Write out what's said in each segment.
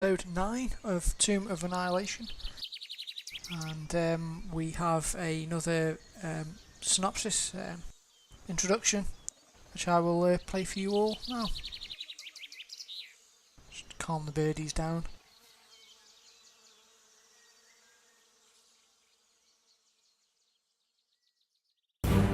Episode 9 of Tomb of Annihilation, and we have another synopsis introduction, which I will play for you all now. Just calm the birdies down.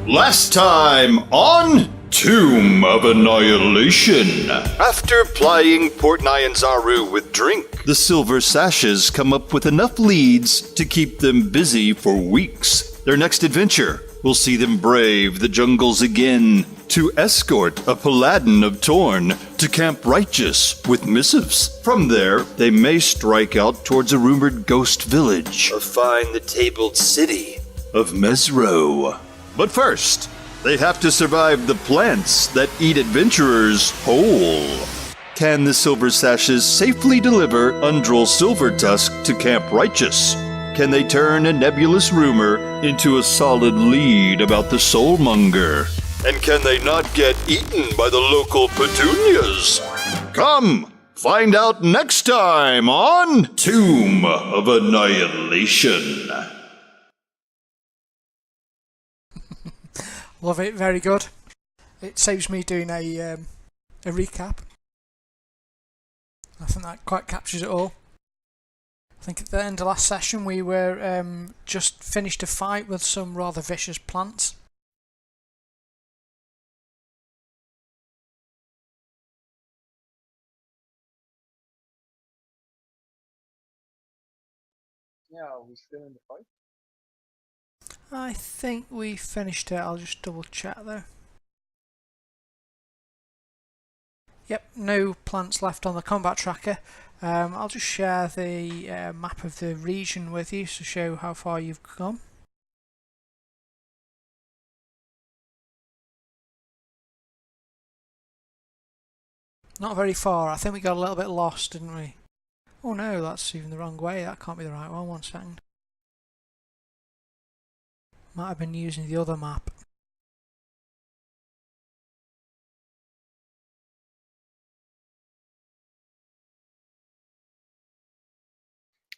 Last time on Tomb of Annihilation. After plying Portnai and Zaru with drink, the Silver Sashes come up with enough leads to keep them busy for weeks. Their next adventure will see them brave the jungles again to escort a Paladin of Torn to Camp Righteous with missives. From there, they may strike out towards a rumored ghost village or find the tabled city of Mesro. But first, they have to survive the plants that eat adventurers whole. Can the Silver Sashes safely deliver Undril Silvertusk to Camp Righteous? Can they turn a nebulous rumor into a solid lead about the Soulmonger? And can they not get eaten by the local petunias? Come, find out next time on Tomb of Annihilation. Love it, very good. It saves me doing a recap. I think that quite captures it all. I think at the end of last session we were just finished a fight with some rather vicious plants. Yeah, are we still in the fight? I think we finished it. I'll just double check though. Yep, no plants left on the combat tracker. I'll just share the map of the region with you to show how far you've come. Not very far. I think we got a little bit lost, didn't we? Oh no, that's even the wrong way. That can't be the right one. 1 second. Might have been using the other map.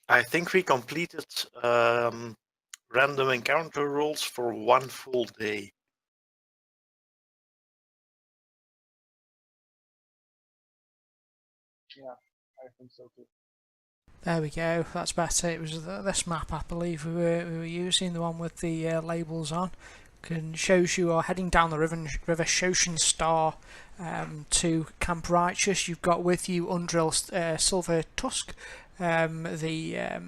I think we completed random encounter rolls for 1 full day. Yeah, I think so too. There we go, that's better. It was this map I believe we were using, the one with the labels on. Shows you are heading down the river Shoshin Star to Camp Righteous. You've got with you Undril Silvertusk, the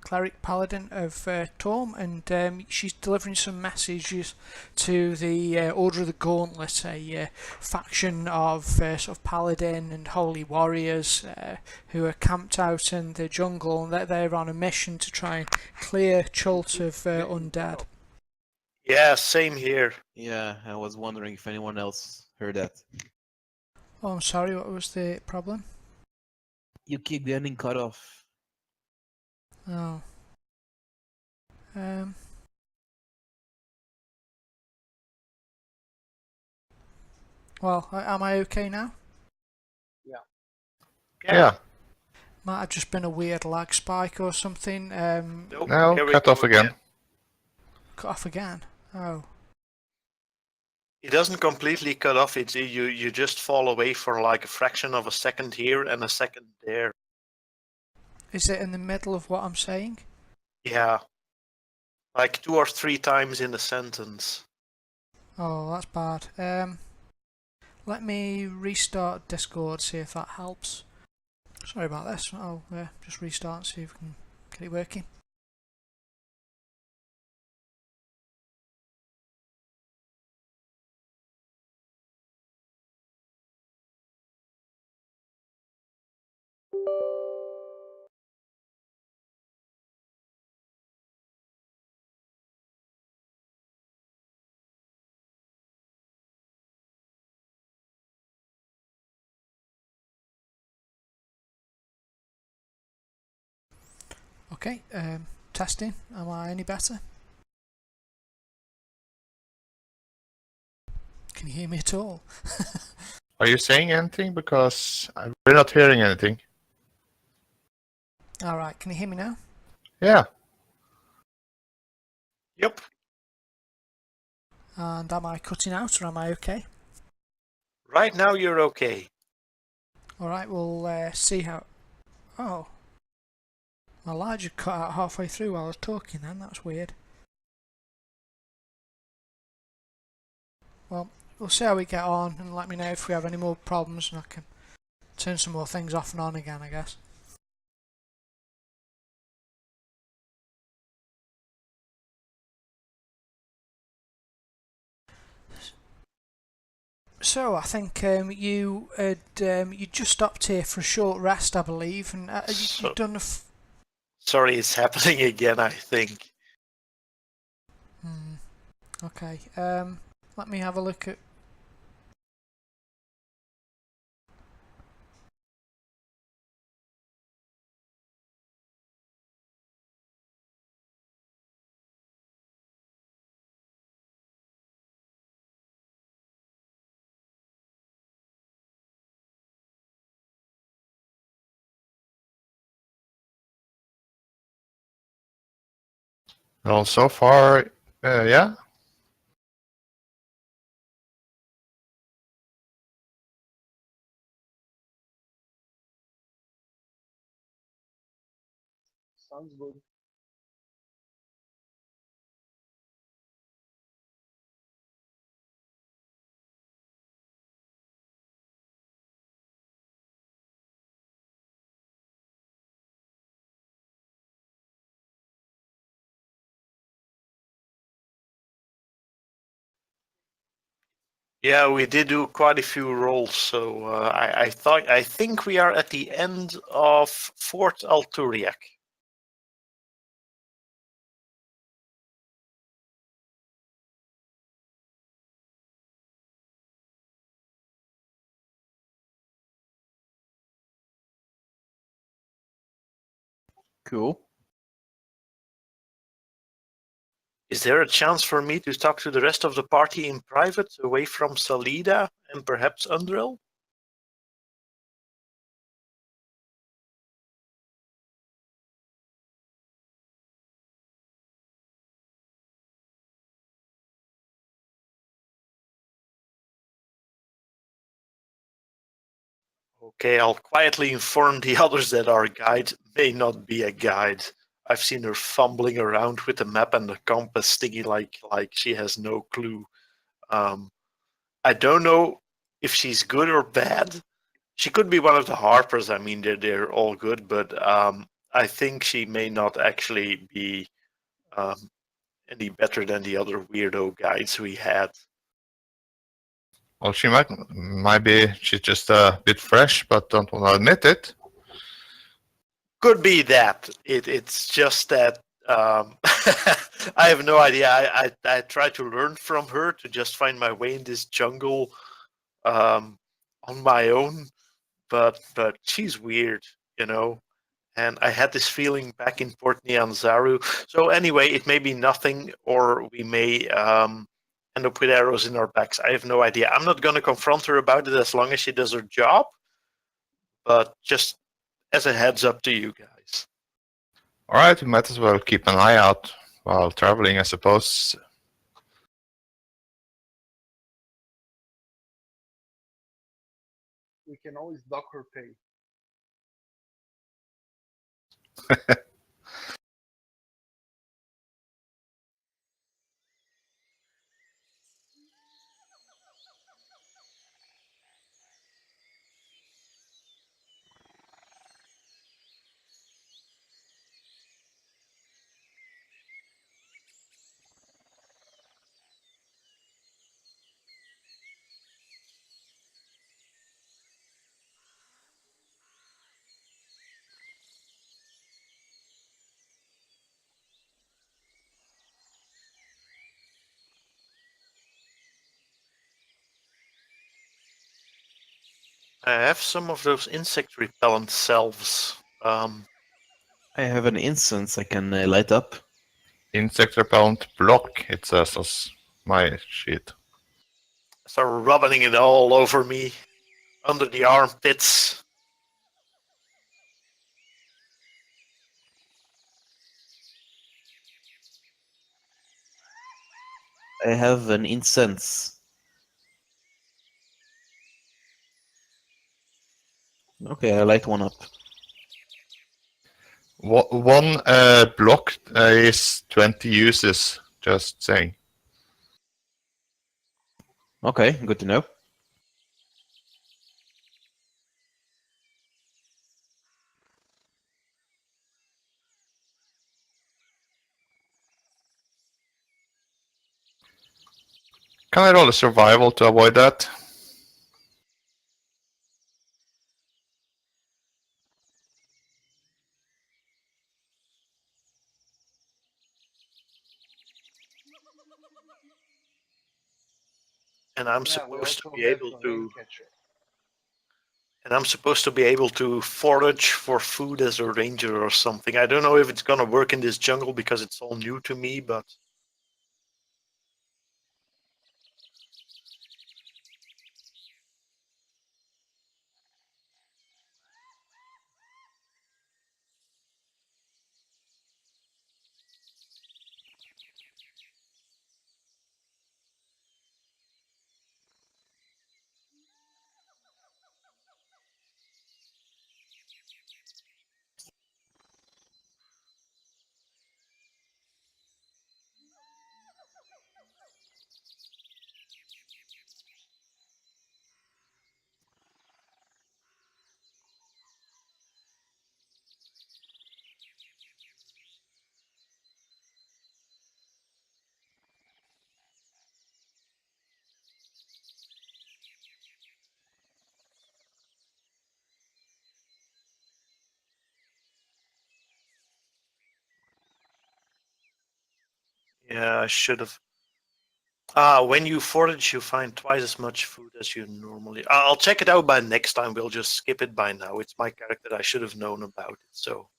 cleric paladin of Torm, and she's delivering some messages to the Order of the Gauntlet, a faction of sort of paladin and holy warriors who are camped out in the jungle, and that they're on a mission to try and clear Chult of undead. Yeah, same here. Yeah, I was wondering if anyone else heard that. Oh, I'm sorry, what was the problem? You keep getting cut off. Oh. Well, am I okay now? Yeah. Might have just been a weird lag spike or something. Nope, Now here we cut go off again. Cut off again. Oh. It doesn't completely cut off. It's you just fall away for like a fraction of a second here and a second there. Is it in the middle of what I'm saying? Yeah, like 2 or 3 times in a sentence. Oh, that's bad. Let me restart Discord, see if that helps. Sorry about this. I'll just restart and see if we can get it working. Okay, testing. Am I any better? Can you hear me at all? Are you saying anything? Because we're not hearing anything. Alright, can you hear me now? Yeah. Yep. And am I cutting out or am I okay? Right now you're okay. Alright, we'll see how... Oh. My light just cut out halfway through while I was talking then, that's weird. Well, we'll see how we get on and let me know if we have any more problems and I can turn some more things off and on again, I guess. So I think you had you just stopped here for a short rest, I believe, and So- you've done Sorry, it's happening again, I think. Okay. Let me have a look at. Well, so far, yeah. Sounds good. Yeah, we did do quite a few rolls, so I think we are at the end of Fort Alturiak. Cool. Is there a chance for me to talk to the rest of the party in private, away from Salida and perhaps Undril? Okay, I'll quietly inform the others that our guide may not be a guide. I've seen her fumbling around with the map and the compass, thinking like she has no clue. I don't know if she's good or bad. She could be one of the Harpers. I mean, they're all good, but I think she may not actually be any better than the other weirdo guides we had. Well, she might be. She's just a bit fresh, but don't want to admit it. Could be that. It's just that I have no idea. I try to learn from her to just find my way in this jungle on my own, but she's weird, you know. And I had this feeling back in Port Nyanzaru. So anyway, it may be nothing, or we may end up with arrows in our backs. I have no idea. I'm not going to confront her about it as long as she does her job, but just as a heads up to you guys. All right, we might as well keep an eye out while traveling, I suppose. We can always dock her pay. I have some of those insect repellent salves. I have an incense I can light up. Insect repellent block, it says on my sheet. Start rubbing it all over me, under the armpits. I have an incense. Okay, I light one up. One block is 20 uses, just saying. Okay, good to know. Can I roll a survival to avoid that? And I'm Yeah, we supposed to also be have able a rain to. catcher. And I'm supposed to be able to forage for food as a ranger or something. I don't know if it's gonna work in this jungle because it's all new to me, but yeah, I should have. When you forage, you find twice as much food as you normally. I'll check it out by next time. We'll just skip it by now. It's my character. I should have known about it. So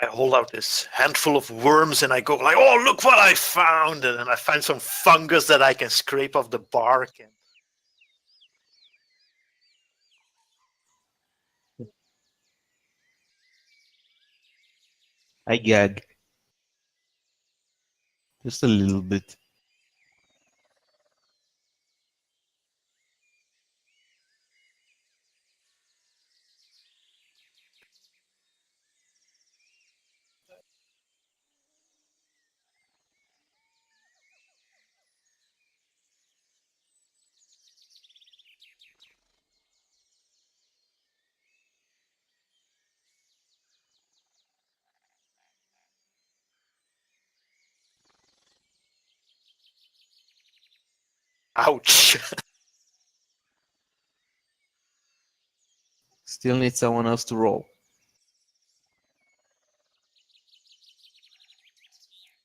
I hold out this handful of worms and I go like, "Oh, look what I found!" And then I find some fungus that I can scrape off the bark. And I gag. Just a little bit. ouch! Still need someone else to roll.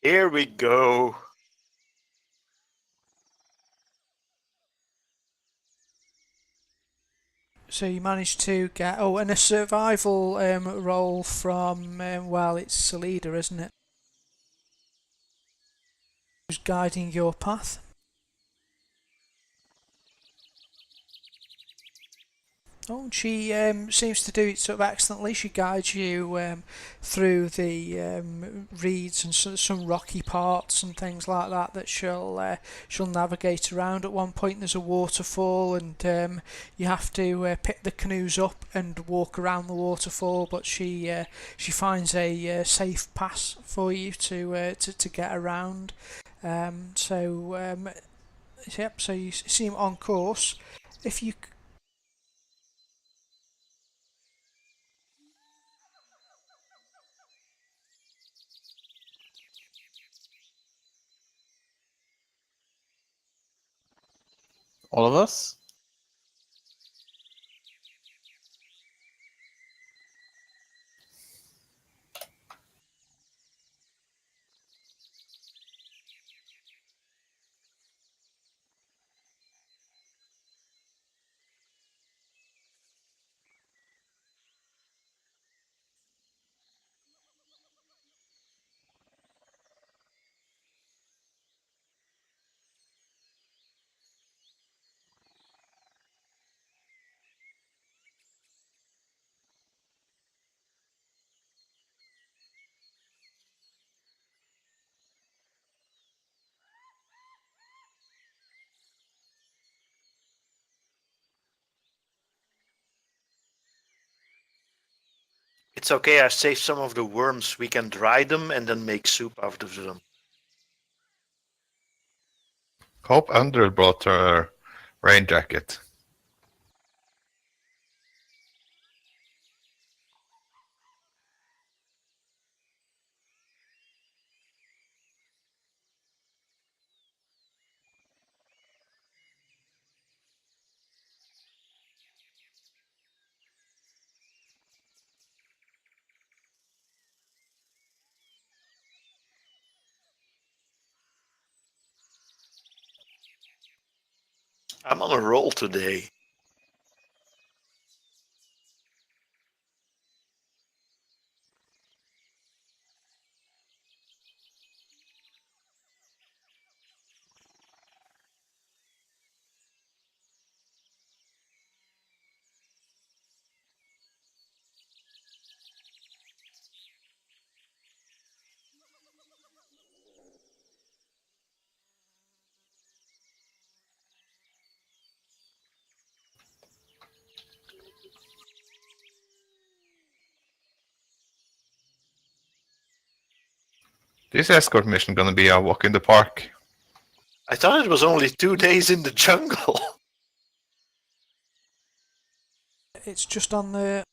Here we go. So you managed to get and a survival roll from well, it's Salida, isn't it? Who's guiding your path? Oh, and she seems to do it sort of excellently. She guides you through the reeds and some rocky parts and things like that that she'll navigate around. At one point, there's a waterfall, and you have to pick the canoes up and walk around the waterfall. But she finds a safe pass for you to get around. Yep. So you seem on course. If you All of us? It's okay, I saved some of the worms. We can dry them and then make soup out of them. Hope Andrew brought her rain jacket. I'm on a roll today. This escort mission gonna be a walk in the park. I thought it was only 2 days in the jungle. It's just on the.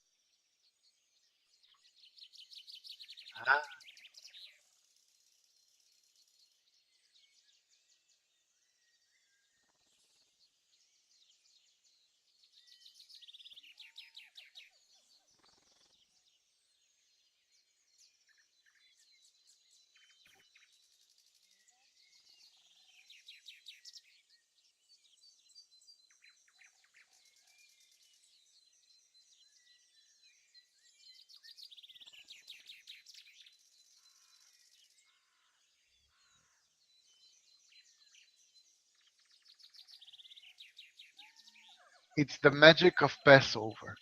It's the magic of Passover.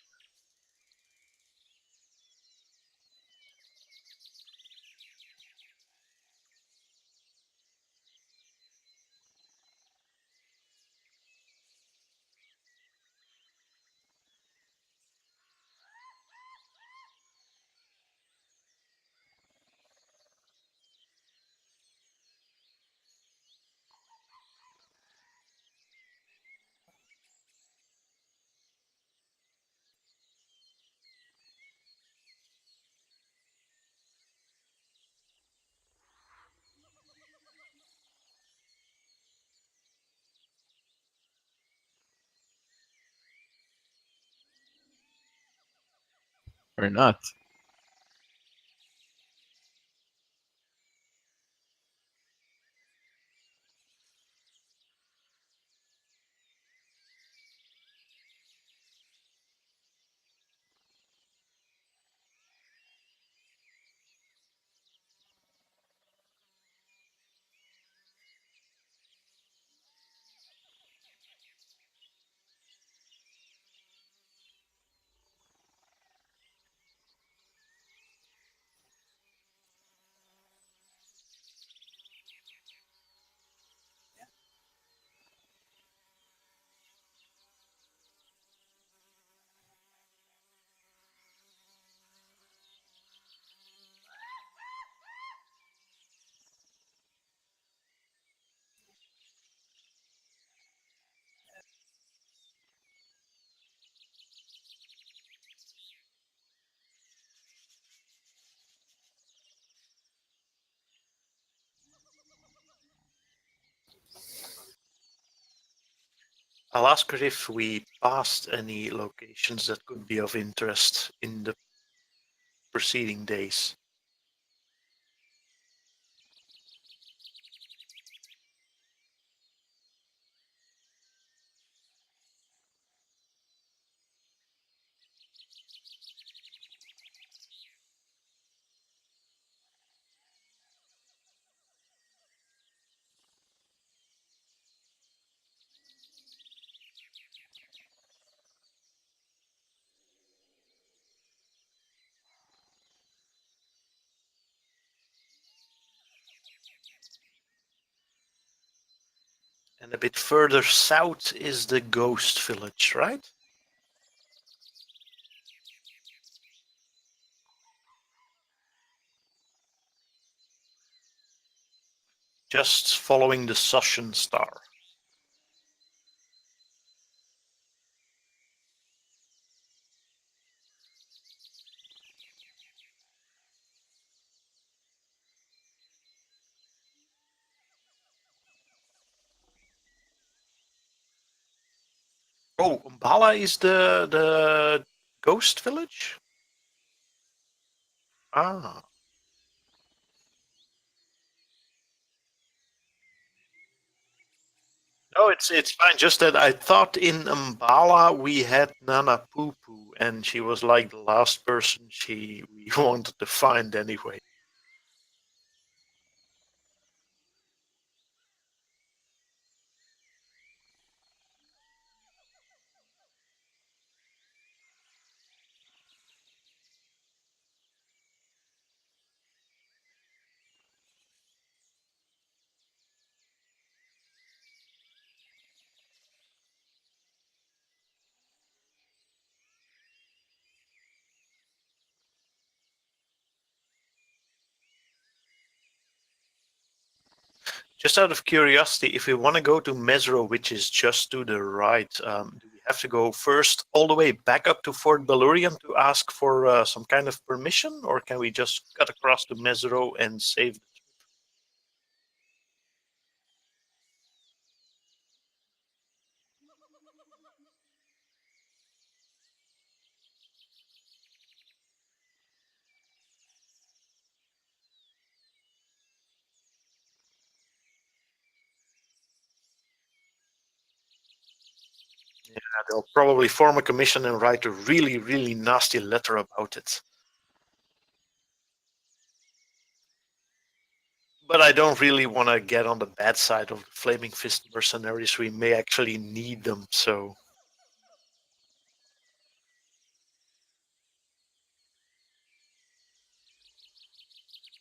Or not. I'll ask her if we passed any locations that could be of interest in the preceding days. And a bit further south is the ghost village, right? Just following the Sushan star. Oh, Umbala is the ghost village? Ah. No, it's fine. Just that I thought in Umbala we had Nana Poo Poo, and she was like the last person we wanted to find anyway. Just out of curiosity, if we want to go to Mesro, which is just to the right, do we have to go first all the way back up to Fort Belurium to ask for some kind of permission, or can we just cut across to Mesro and save? Yeah, they'll probably form a commission and write a really, really nasty letter about it. But I don't really want to get on the bad side of the Flaming Fist mercenaries. We may actually need them, so.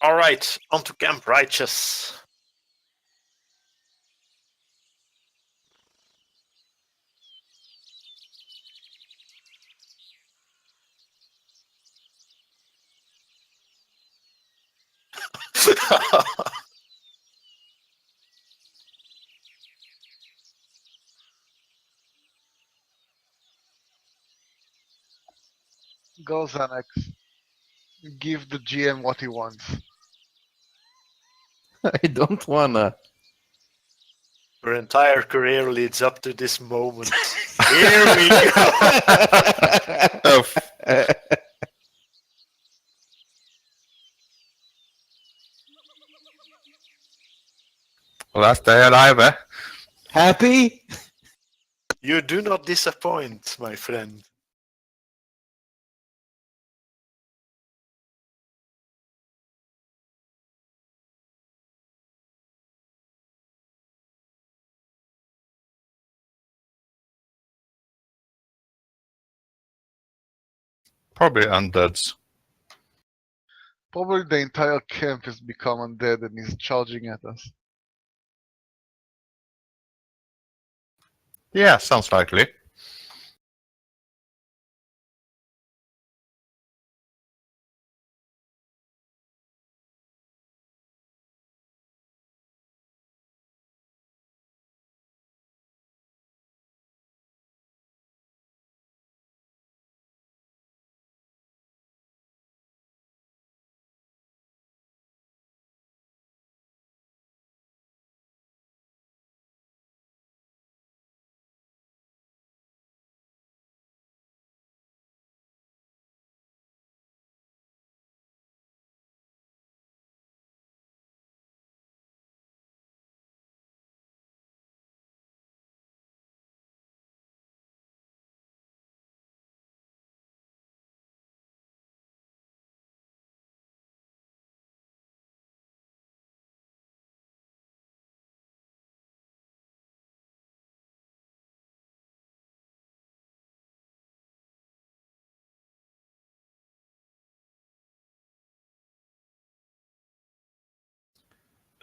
All right, on to Camp Righteous. Go, Xanax. Give the GM what he wants. I don't wanna. Her entire career leads up to this moment. Here we go. Oh, last day alive, eh? Happy? You do not disappoint, my friend. Probably undeads. Probably the entire camp has become undead and is charging at us. Yeah, sounds likely.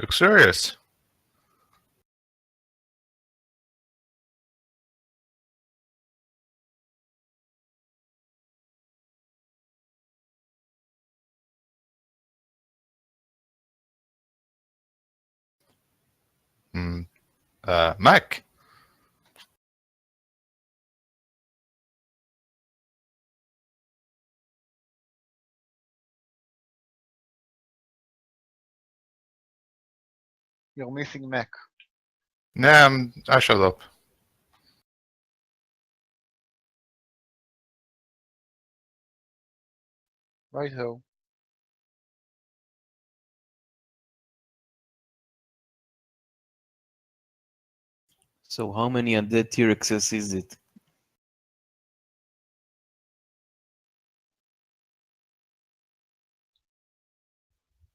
Luxurious. Mac. You're missing Mac. Nah, I shut up. Righto. So how many undead T-Rexes is it?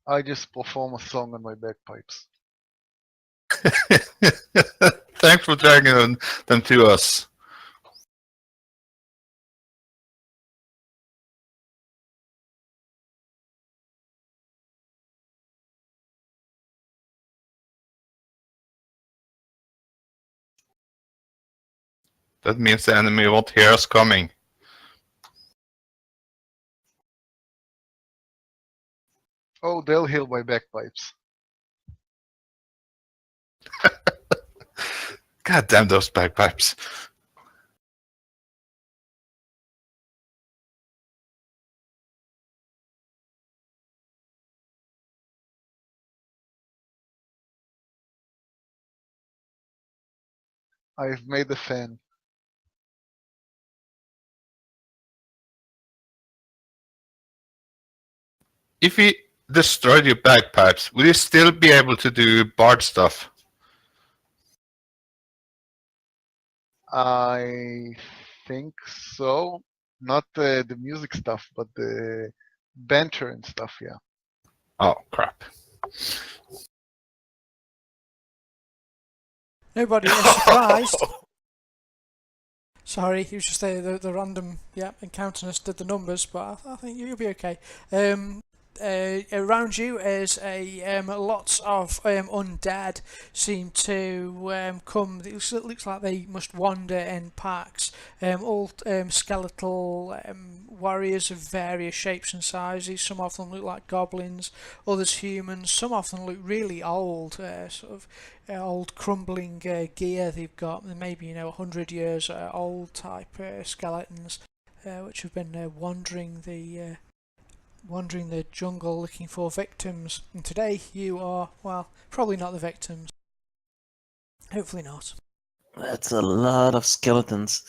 I just perform a song on my bagpipes. Thanks for dragging them to us. That means the enemy won't hear us coming. Oh, they'll heal my bagpipes. God damn those bagpipes. I've made a fan. If we destroyed your bagpipes, would you still be able to do bard stuff? I think so. Not the music stuff, but the banter and stuff, yeah. Oh, crap. Nobody is surprised. Sorry, it was just the random encounters did the numbers, but I think you'll be okay. Around you is lots of undead seem to come. It looks like they must wander in packs. All skeletal warriors of various shapes and sizes. Some of them look like goblins, others humans. Some of them look really old, sort of old crumbling gear they've got. Maybe 100 years old type skeletons, which have been wandering the jungle looking for victims. And today you are, well, probably not the victims. Hopefully not. That's a lot of skeletons.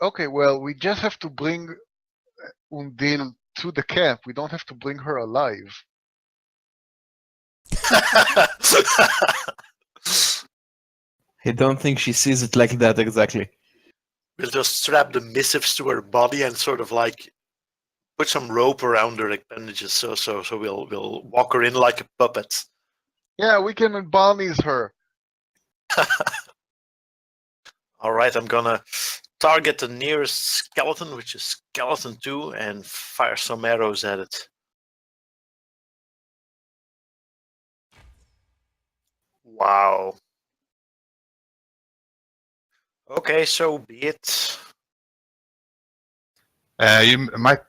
Okay, well, we just have to bring Undine to the camp. We don't have to bring her alive. I don't think she sees it like that exactly. We'll just strap the missives to her body and sort of like put some rope around her appendages, so we'll walk her in like a puppet. Yeah, we can Barney's her. All right, I'm gonna target the nearest skeleton, which is skeleton 2, and fire some arrows at it. Wow. Okay, so be it. You might...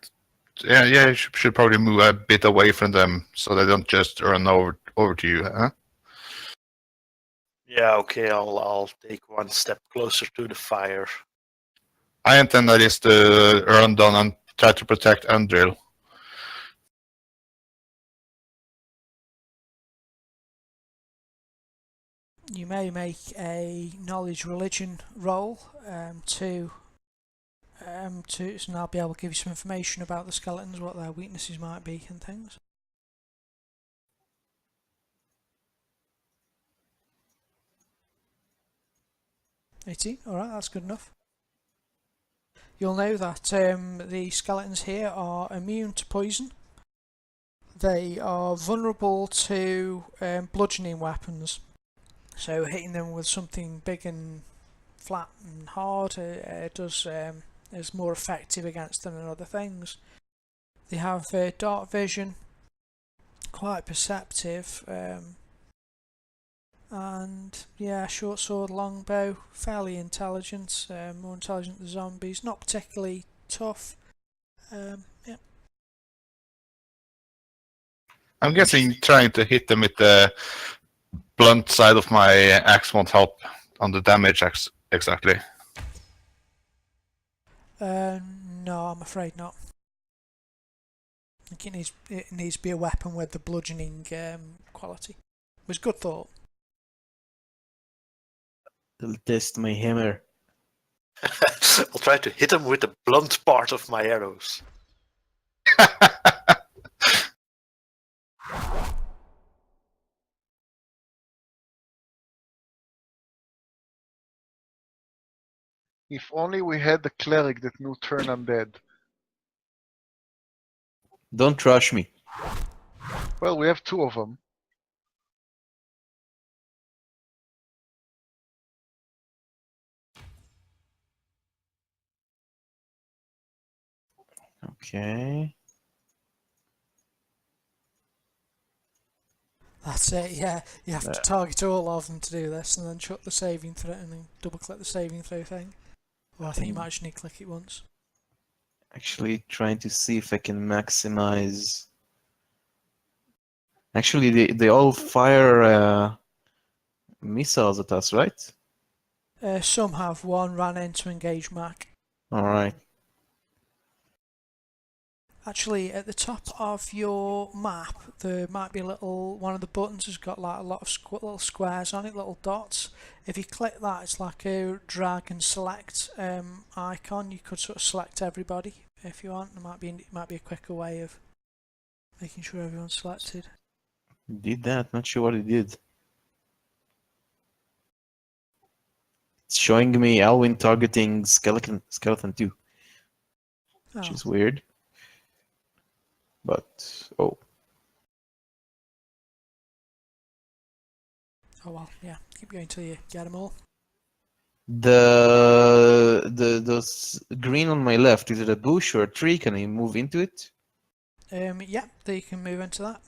Yeah, you should probably move a bit away from them so they don't just run over to you, huh? Yeah, okay, I'll take one step closer to the fire. I intend at least to run down and try to protect Andril. You may make a knowledge religion roll to so I'll be able to give you some information about the skeletons, what their weaknesses might be and things. Alright, that's good enough. You'll know that the skeletons here are immune to poison. They are vulnerable to bludgeoning weapons. So hitting them with something big and flat and hard is more effective against them than other things. They have dark vision, quite perceptive, And yeah, short sword, longbow, fairly intelligent, more intelligent than zombies, not particularly tough. Yeah. I'm guessing trying to hit them with the blunt side of my axe won't help on the damage exactly. No, I'm afraid not. I think it needs to be a weapon with the bludgeoning quality. It was good thought. I'll test my hammer. I'll try to hit him with the blunt part of my arrows. If only we had the cleric that knew turn undead. Don't rush me. Well, we have 2 of them. Okay. That's it, yeah. You have to target all of them to do this, and then chuck the saving throw, and then double click the saving throw thing. Well, I think you might just need to click it once. Actually trying to see if I can maximize. Actually, they all fire missiles at us, right? Some have one ran in to engage Mac. Alright. Actually, at the top of your map, there might be a little, one of the buttons has got like a lot of little squares on it, little dots. If you click that, it's like a drag and select icon. You could sort of select everybody if you want. It might be a quicker way of making sure everyone's selected. Did that, not sure what it did. It's showing me Alwyn targeting skeleton 2, which is weird. But Oh well, yeah. Keep going till you get them all. those green on my left, is it a bush or a tree? Can I move into it? Yeah, you can move into that.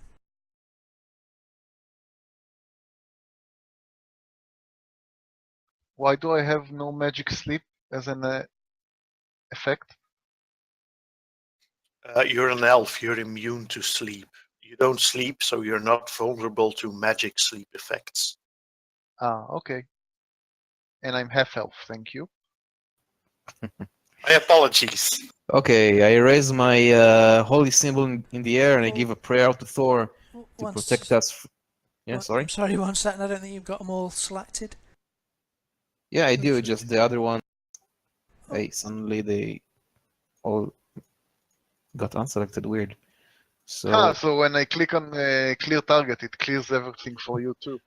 Why do I have no magic sleep as an effect? You're an elf, you're immune to sleep. You don't sleep, so you're not vulnerable to magic sleep effects. Ah, okay. And I'm half elf, thank you. My apologies. Okay, I raise my holy symbol in the air and I Oh. give a prayer to Thor to protect us. Yeah, sorry? I'm sorry, 1 second. I don't think you've got them all selected. Yeah, I do, just the other one. Oh. Hey, suddenly they all got unselected. Weird. So So when I click on clear target, it clears everything for you too.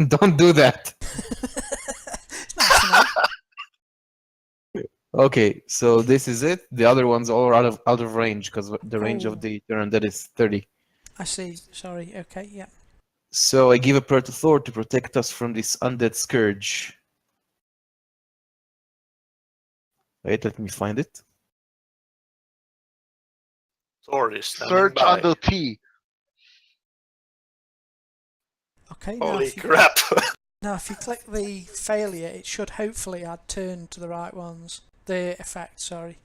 don't do that. It's nice to know. Okay, so this is it. The other ones all are out of range because the range Oh. of the turn that is 30. I see. Sorry. Okay. Yeah. So I give a prayer to Thor to protect us from this undead scourge. Wait, let me find it. Thor is standing Search by. under T. Okay. Now Holy if, you, crap. now, if you click the failure, it should hopefully add turn to the right ones. The effect. Sorry.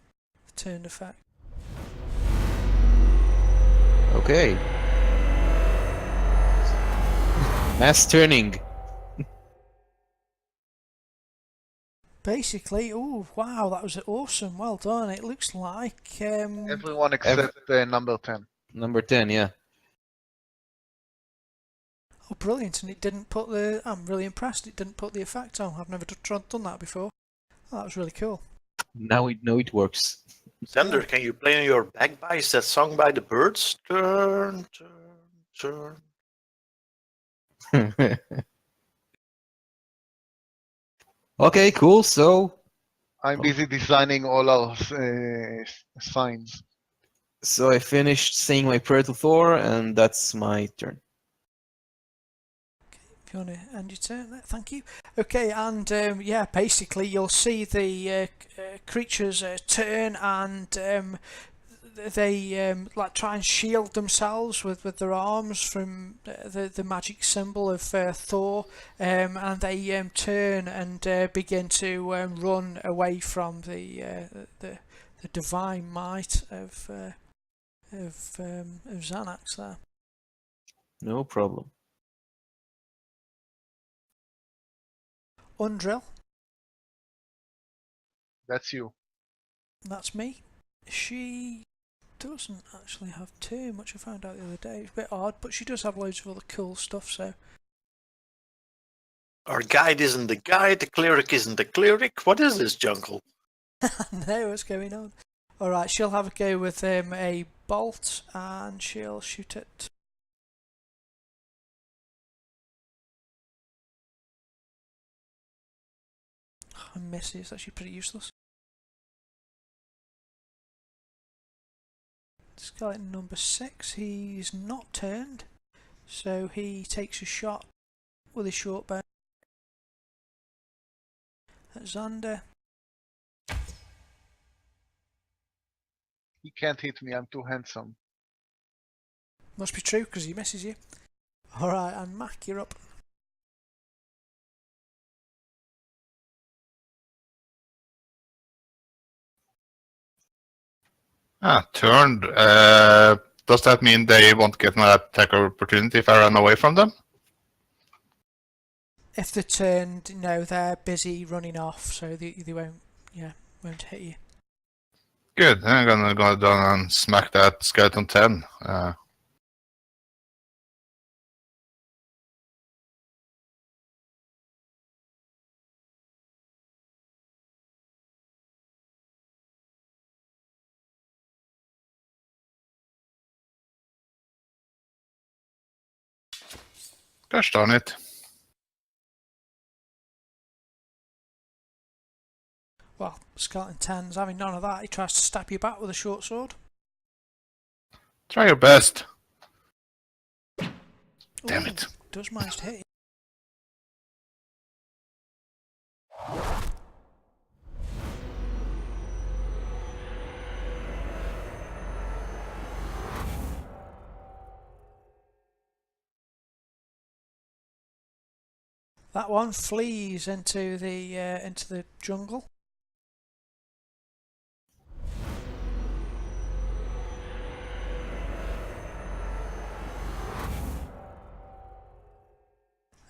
The turned effect. Okay. Mass turning. Basically, oh wow, that was awesome. Well done. It looks like Everyone except number 10. Number 10, yeah. oh brilliant, and it didn't put the. I'm really impressed. It didn't put the effect on. I've never done that before. Oh, that was really cool. Now we know it works. Xander, can you play on your bagpipes that song by the birds? Turn, turn, turn. Okay, cool. So I'm busy designing all our signs. I finished saying my prayer to Thor, and that's my turn. If you want to end your turn there, thank you. Okay, and yeah, basically you'll see the creatures turn and they like try and shield themselves with their arms from the magic symbol of Thor, and they turn and begin to run away from the divine might of Xanax there. No problem. Undrill, That's you. that's me. She doesn't actually have too much. I found out the other day. It's a bit odd, but she does have loads of other cool stuff, so... Our guide isn't the guide, the cleric isn't the cleric. What is this jungle? No, what's going on? Alright, she'll have a go with a bolt, and she'll shoot it. Oh, misses. It's actually pretty useless. Skeleton number 6, he's not turned, so he takes a shot with his short bow at Xander. He can't hit me, I'm too handsome. Must be true, because he misses you. Alright, and Mac, you're up. Turned. Does that mean they won't get my attack of opportunity if I run away from them? If they're turned, no, they're busy running off, so they won't hit you. Good. I'm gonna go down and smack that skeleton 10. Gosh darn it. Well, Skeleton 10's having none of that. He tries to stab you back with a short sword. Try your best. Damn Ooh, it. Does manage to hit you. That one flees into the jungle.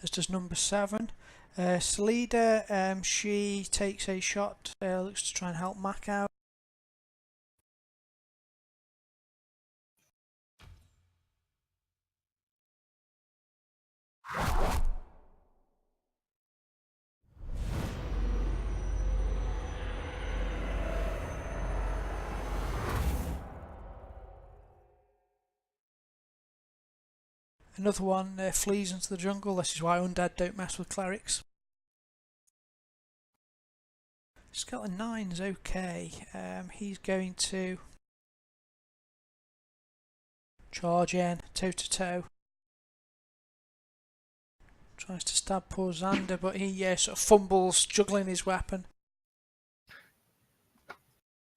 As does number 7. Selida, she takes a shot, looks to try and help Mac out. Another one flees into the jungle. This is why undead don't mess with clerics. Skeleton 9's okay. He's going to charge in, toe to toe. Tries to stab poor Xander, but he sort of fumbles, juggling his weapon.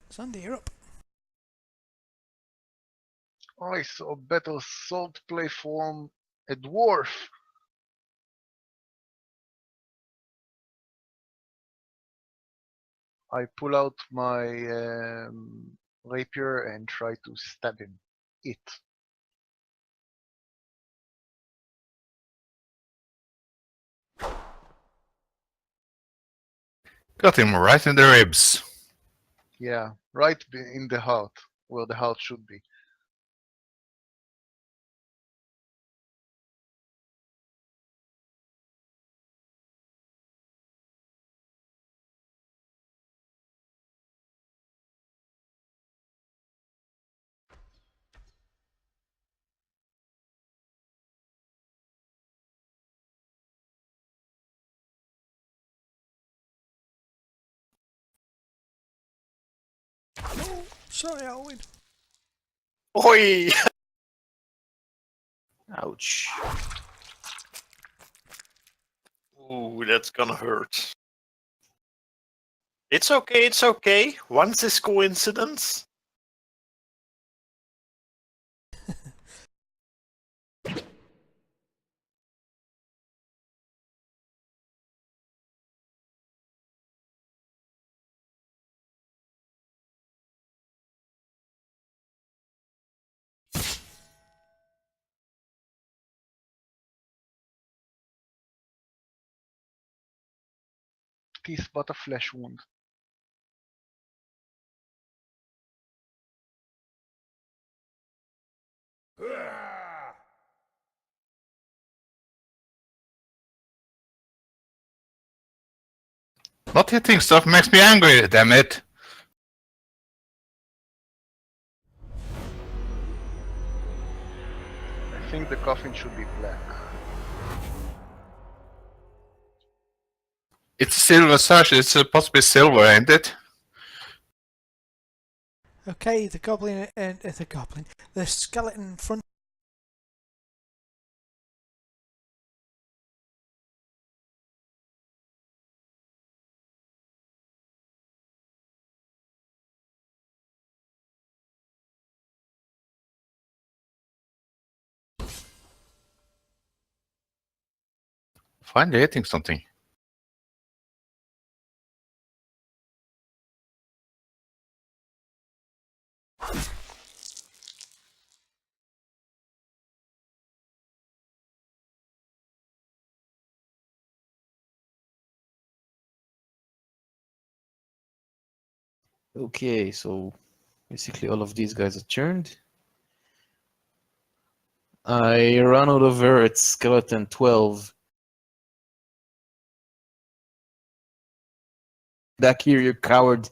Xander, you're up. I saw better sword play from a dwarf. I pull out my rapier and try to stab him. Got him right in the ribs. Yeah, right in the heart, where the heart should be. Oh, sorry, Alwyn. Oi! Ouch. Ooh, that's gonna hurt. It's okay, it's okay. Once is coincidence. teeth but a flesh wound. Not hitting stuff makes me angry, damn it. I think the coffin should be black. It's silver sash, it's supposed to be silver, ain't it? Okay, the skeleton in front. Finally hitting something. Okay, so basically all of these guys are turned. I run out of her at skeleton 12. Back here, you coward.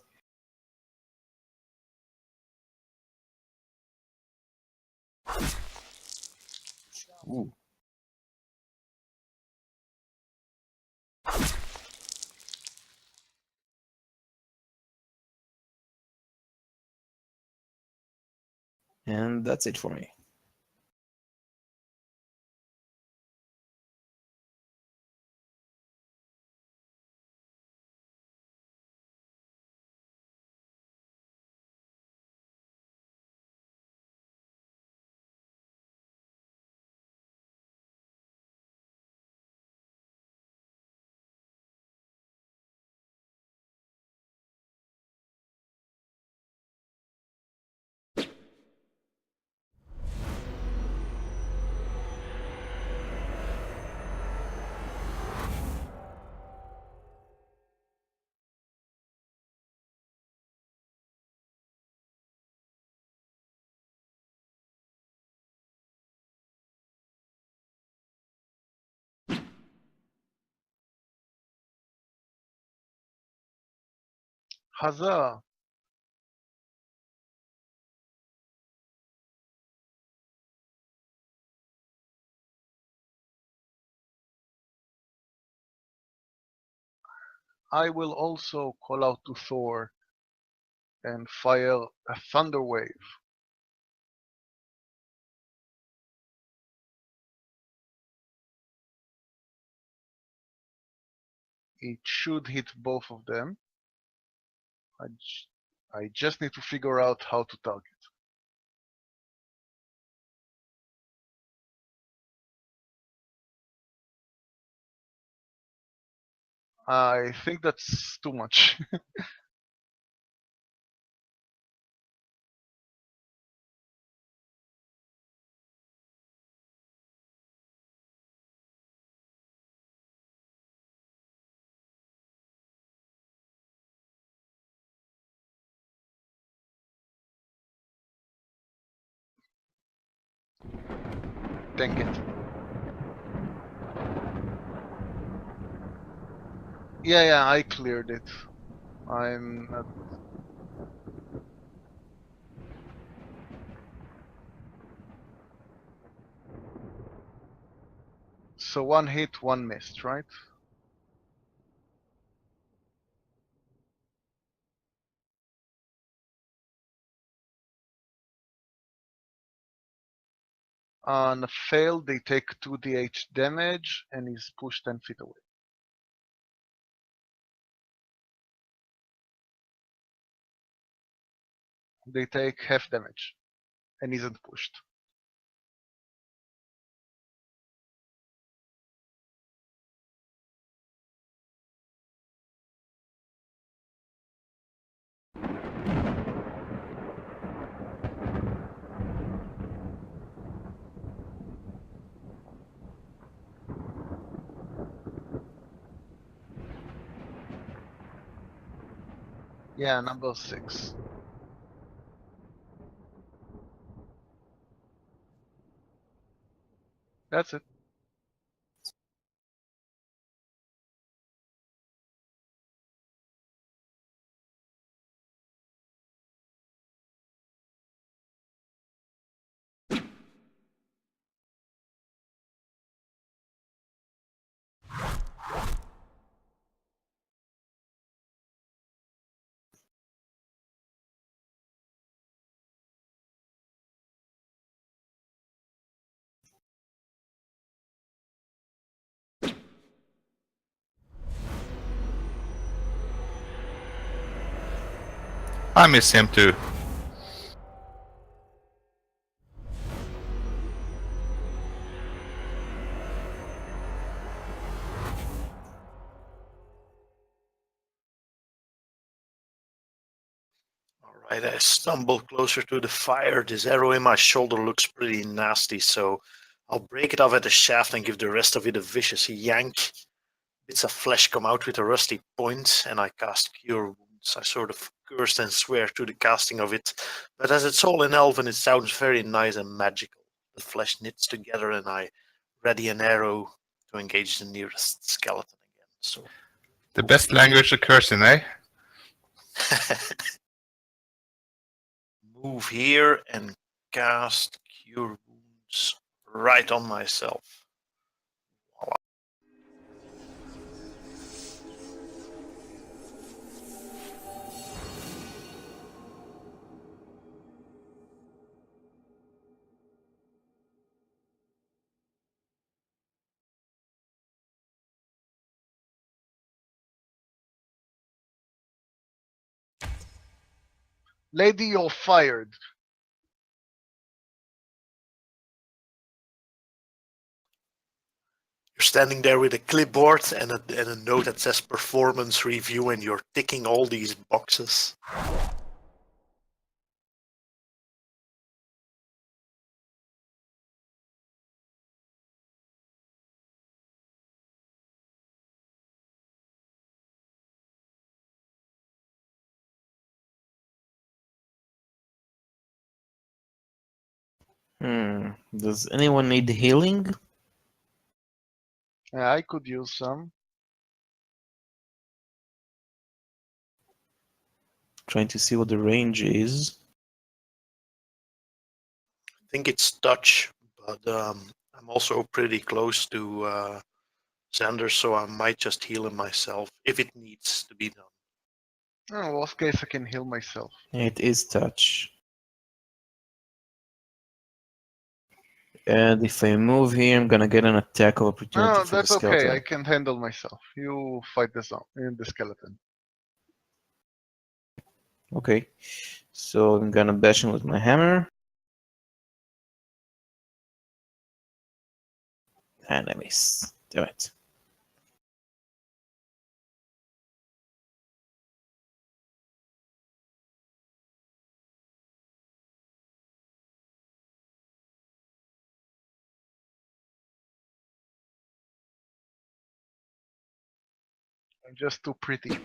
Ooh. And that's it for me. Huzzah! I will also call out to Thor and fire a thunder wave. It should hit both of them. I just need to figure out how to target. I think that's too much. Dang it. Yeah, I cleared it. I'm at... So one hit, one missed, right? On a fail, they take 2d8 damage and is pushed 10 feet away. They take half damage and isn't pushed. Yeah, number 6. That's it. I miss him too. Alright, I stumble closer to the fire. This arrow in my shoulder looks pretty nasty, so I'll break it off at the shaft and give the rest of it a vicious yank. Bits of flesh come out with a rusty point, and I cast Cure Wounds. I sort of curse and swear to the casting of it, but as it's all in Elven, it sounds very nice and magical. The flesh knits together, and I ready an arrow to engage the nearest skeleton again. So The best language to curse in, eh? move here and cast Cure Wounds right on myself. Voila. Lady, you're fired. You're standing there with a clipboard and a note that says performance review, and you're ticking all these boxes. Does anyone need healing? I could use some. Trying to see what the range is. I think it's touch, but I'm also pretty close to Xander, so I might just heal him myself if it needs to be done. Oh, worst case, I can heal myself. It is touch. And if I move here, I'm gonna get an attack of opportunity No, for the that's skeleton. okay. I can handle myself. You fight the skeleton. Okay. So I'm gonna bash him with my hammer. And I miss. Damn it. I'm just too pretty.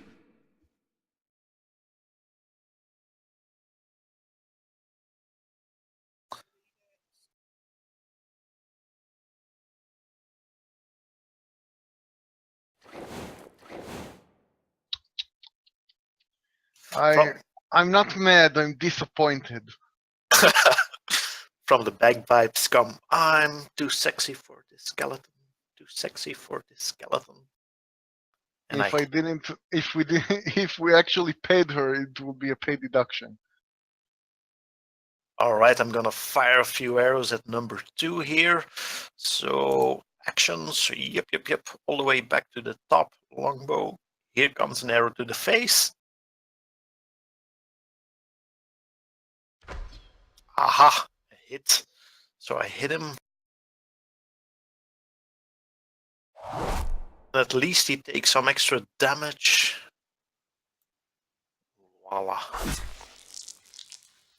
I'm not mad. I'm disappointed. From the bagpipes come, I'm too sexy for this skeleton. Too sexy for this skeleton. And If we actually paid her, it would be a pay deduction. Alright, I'm gonna fire a few arrows at number 2 here. So, actions, yep, all the way back to the top, longbow. Here comes an arrow to the face. Aha, a hit. So I hit him. At least he takes some extra damage. Voila.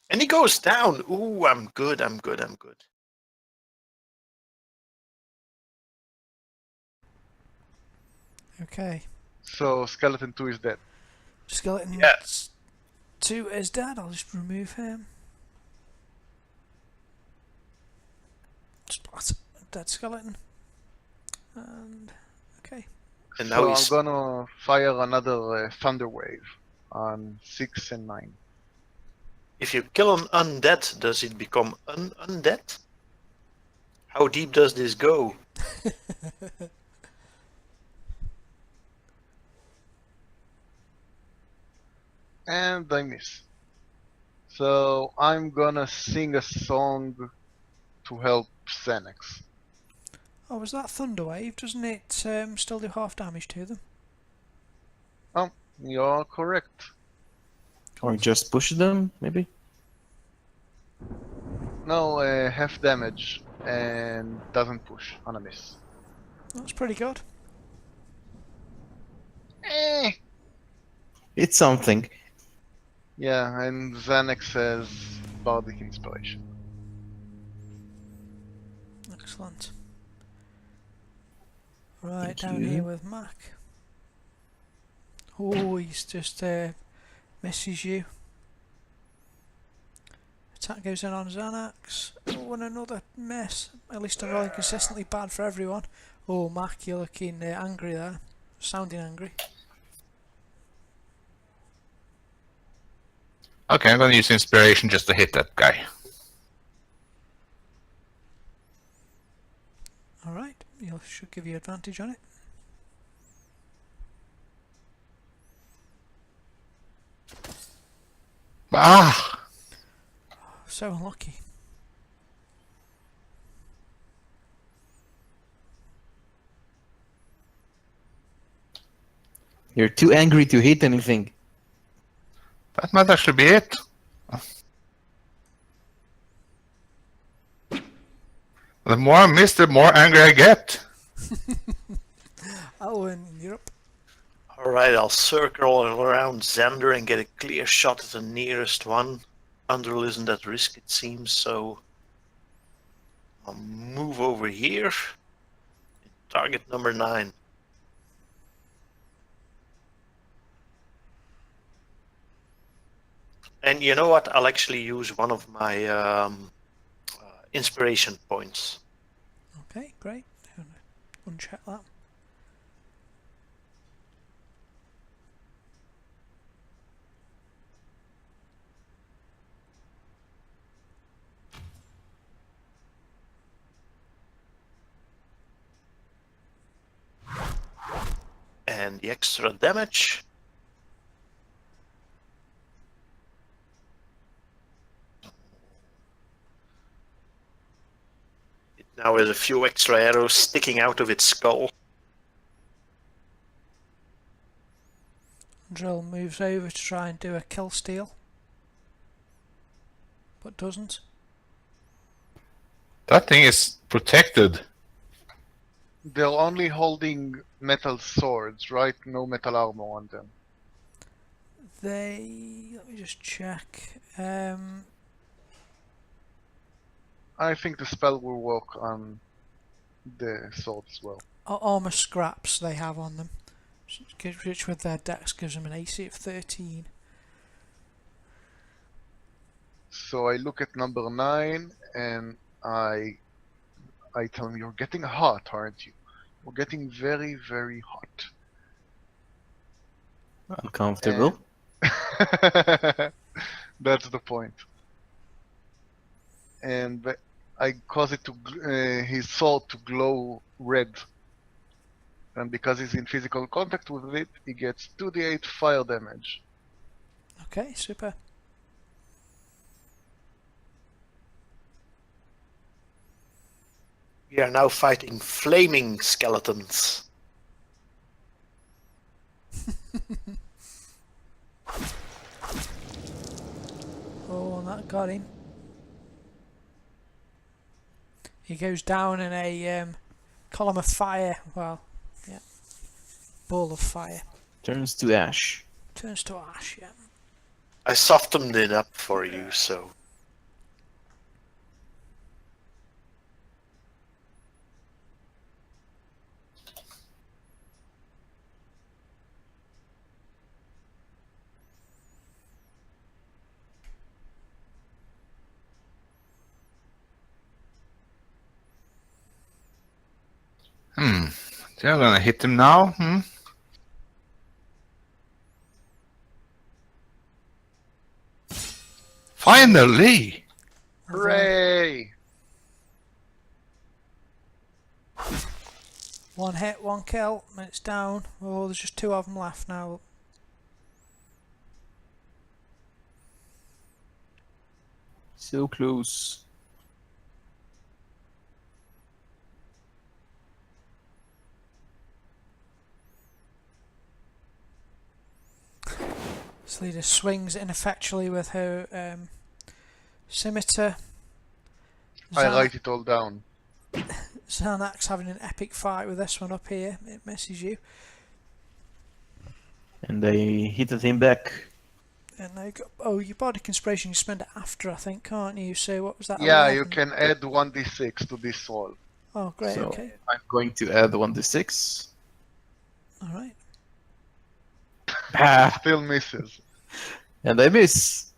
And he goes down. Ooh, I'm good. Okay. So skeleton 2 is dead. Skeleton Yes. 2 is dead. I'll just remove him. Splat. Dead skeleton. And okay. And now So I'm he's gonna fire another thunder wave on 6 and 9. if you kill an undead, does it become undead? How deep does this go? And I miss. So I'm gonna sing a song to help Xanax. Oh, was that Thunderwave? Doesn't it still do half damage to them? Oh, you're correct. Or just push them, maybe? No, half damage and doesn't push on a miss. That's pretty good. Eh. It's something. Yeah, and Xanax has Bardic Inspiration. Excellent. Right, Thank down you. here with Mac. Oh, he's just misses you. Attack goes in on Xanax. Oh, and another miss. At least I'm rolling consistently bad for everyone. Oh, Mac, you're looking angry there. Sounding angry. Okay, I'm gonna use inspiration just to hit that guy. Alright, you should give you advantage on it. Ah! So unlucky. You're too angry to hit anything. That might actually be it. The more I miss, the more angry I get. Owen, you're up. Alright, I'll circle around Xander and get a clear shot at the nearest one. Underl isn't at risk, it seems, so I'll move over here. Target number 9. And you know what? I'll actually use one of my inspiration points. Okay, great. Uncheck that. And the extra damage. It now has a few extra arrows sticking out of its skull. Drill moves over to try and do a kill steal. But doesn't. That thing is protected. They're only holding metal swords, right? No metal armor on them. Let me just check. I think the spell will work on the sword as well. Armor scraps they have on them, which with their dex gives them an AC of 13. So I look at number 9 and I tell him, you're getting hot, aren't you? You're getting very, very hot. Uncomfortable. That's the point. And I cause it to his sword to glow red. And because he's in physical contact with it, he gets 2d8 fire damage. Okay, super. We are now fighting flaming skeletons. Oh, that got him. He goes down in a column of fire. Well, yeah, ball of fire. Turns to ash. Turns to ash. Yeah. I softened it up for you, so. They're gonna hit him now. Finally! Hooray! One hit, one kill, and it's down. Oh, there's just two of them left now. So close. Selida swings ineffectually with her scimitar. I write it all down. Xanax having an epic fight with this one up here. It misses you. And I hit him back. And now you got, oh, your body inspiration you spend it after, I think, can't you? So what was that? Yeah, 11? you can add 1d6 to this roll. Oh, great. So Okay. I'm going to add 1d6. All right. Ah, Still misses. and I miss.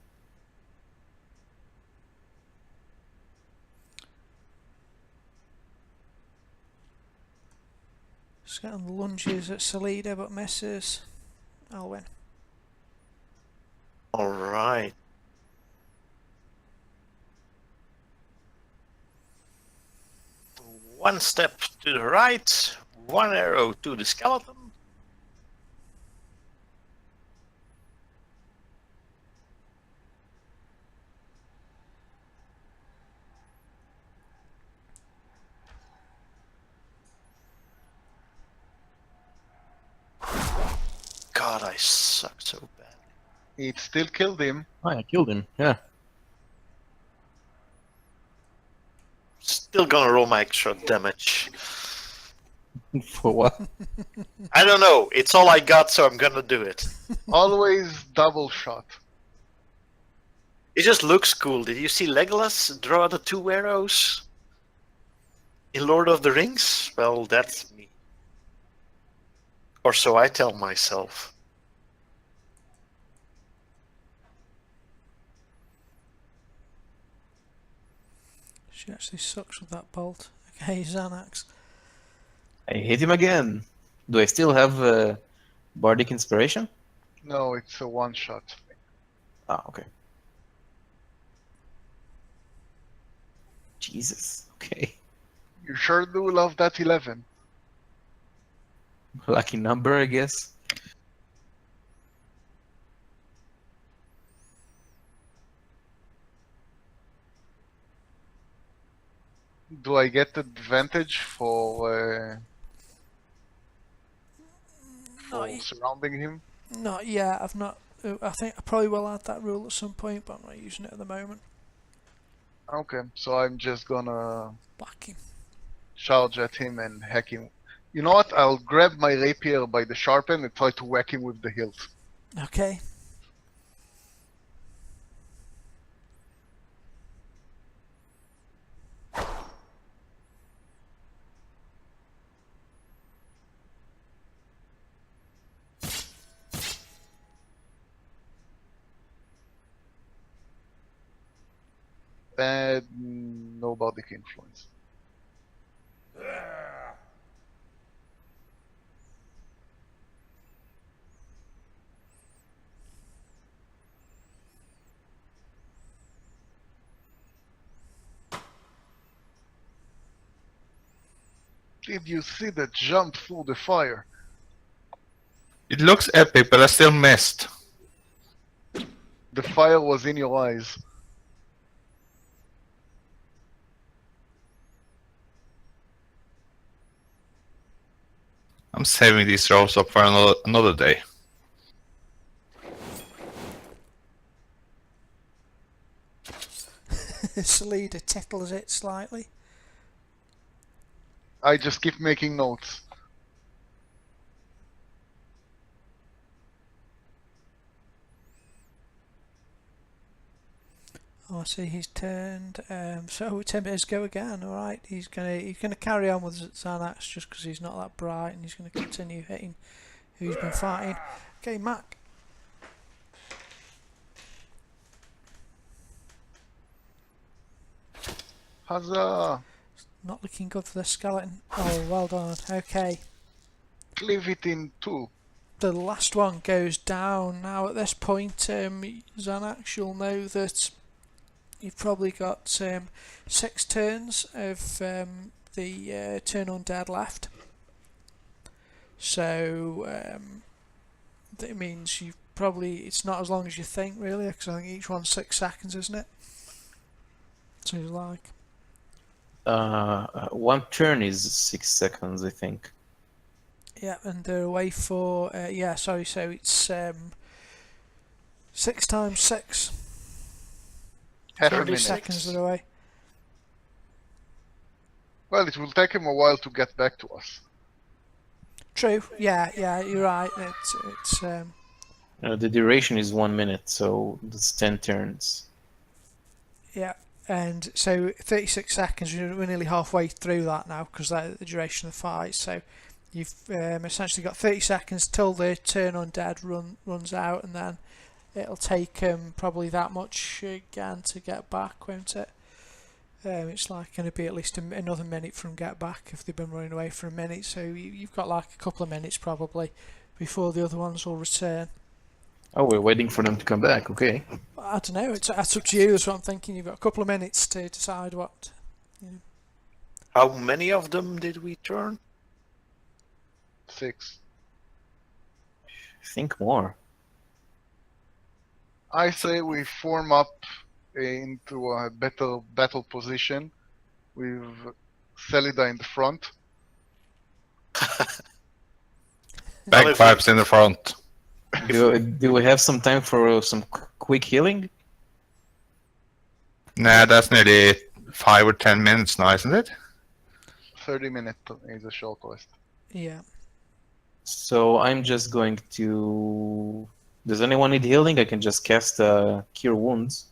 Just getting the lunges at Selida, but misses. I'll win. All right. One step to the right, one arrow to the skeleton. God, I suck so badly. It still killed him. Oh, I killed him. Yeah. Still gonna roll my extra damage. For what? I don't know. It's all I got, so I'm gonna do it. Always double shot. It just looks cool. Did you see Legolas draw the two arrows in Lord of the Rings? Well, that's me. Or so I tell myself. She actually sucks with that bolt. Okay, Xanax. I hit him again. Do I still have Bardic Inspiration? No, it's a one shot. Ah, okay. Jesus. Okay. You sure do love that 11. Lucky number, I guess. Do I get advantage for Not, y- surrounding him? not yet. I've not. I think I probably will add that rule at some point, but I'm not using it at the moment. Okay, so I'm just gonna Whack him. charge at him and hack him. You know what? I'll grab my rapier by the sharp end and try to whack him with the hilt. Okay. Bad, no bardic influence. Did you see that jump through the fire? It looks epic, but I still missed. The fire was in your eyes. I'm saving these rolls up for another day. Selida tickles it slightly. I just keep making notes. Oh, I see he's turned. So 10 minutes go again. All right, he's gonna carry on with Xanax just because he's not that bright, and he's gonna continue hitting who he's been fighting. Okay, Mac. Huzzah! not looking good for the skeleton. Oh, well done. Okay. Leave it in 2. The last one goes down. Now at this point, Xanax, you'll know that you've probably got 6 turns of the turn undead left. So that means you've probably, it's not as long as you think really, because I think each one's 6 seconds, isn't it? Seems like. 1 turn is 6 seconds, I think. Yeah, and they're away for yeah. Sorry, so it's 6 times 6. Half a 30 minute. seconds they're away. Well, it will take him a while to get back to us. True. Yeah, you're right. It's The duration is 1 minute, so that's 10 turns. yeah. And so 36 seconds. We're nearly halfway through that now because that's the duration of the fight. So you've essentially got 30 seconds till the turn undead runs out, and then it'll take probably that much again to get back, won't it? It's like going to be at least another minute from get back if they've been running away for a minute. So you've got like a couple of minutes probably before the other ones will return. Oh, we're waiting for them to come back, okay. I don't know. That's up to you. That's what I'm thinking. You've got a couple of minutes to decide what. How many of them did we turn? 6. I think more. I say we form up into a better battle position with Celida in the front. Bagpipes in the front. Do we have some time for some quick healing? Nah, that's nearly 5 or 10 minutes now, isn't it? 30 minutes is a short rest. Yeah. So I'm just going to... Does anyone need healing? I can just cast Cure Wounds.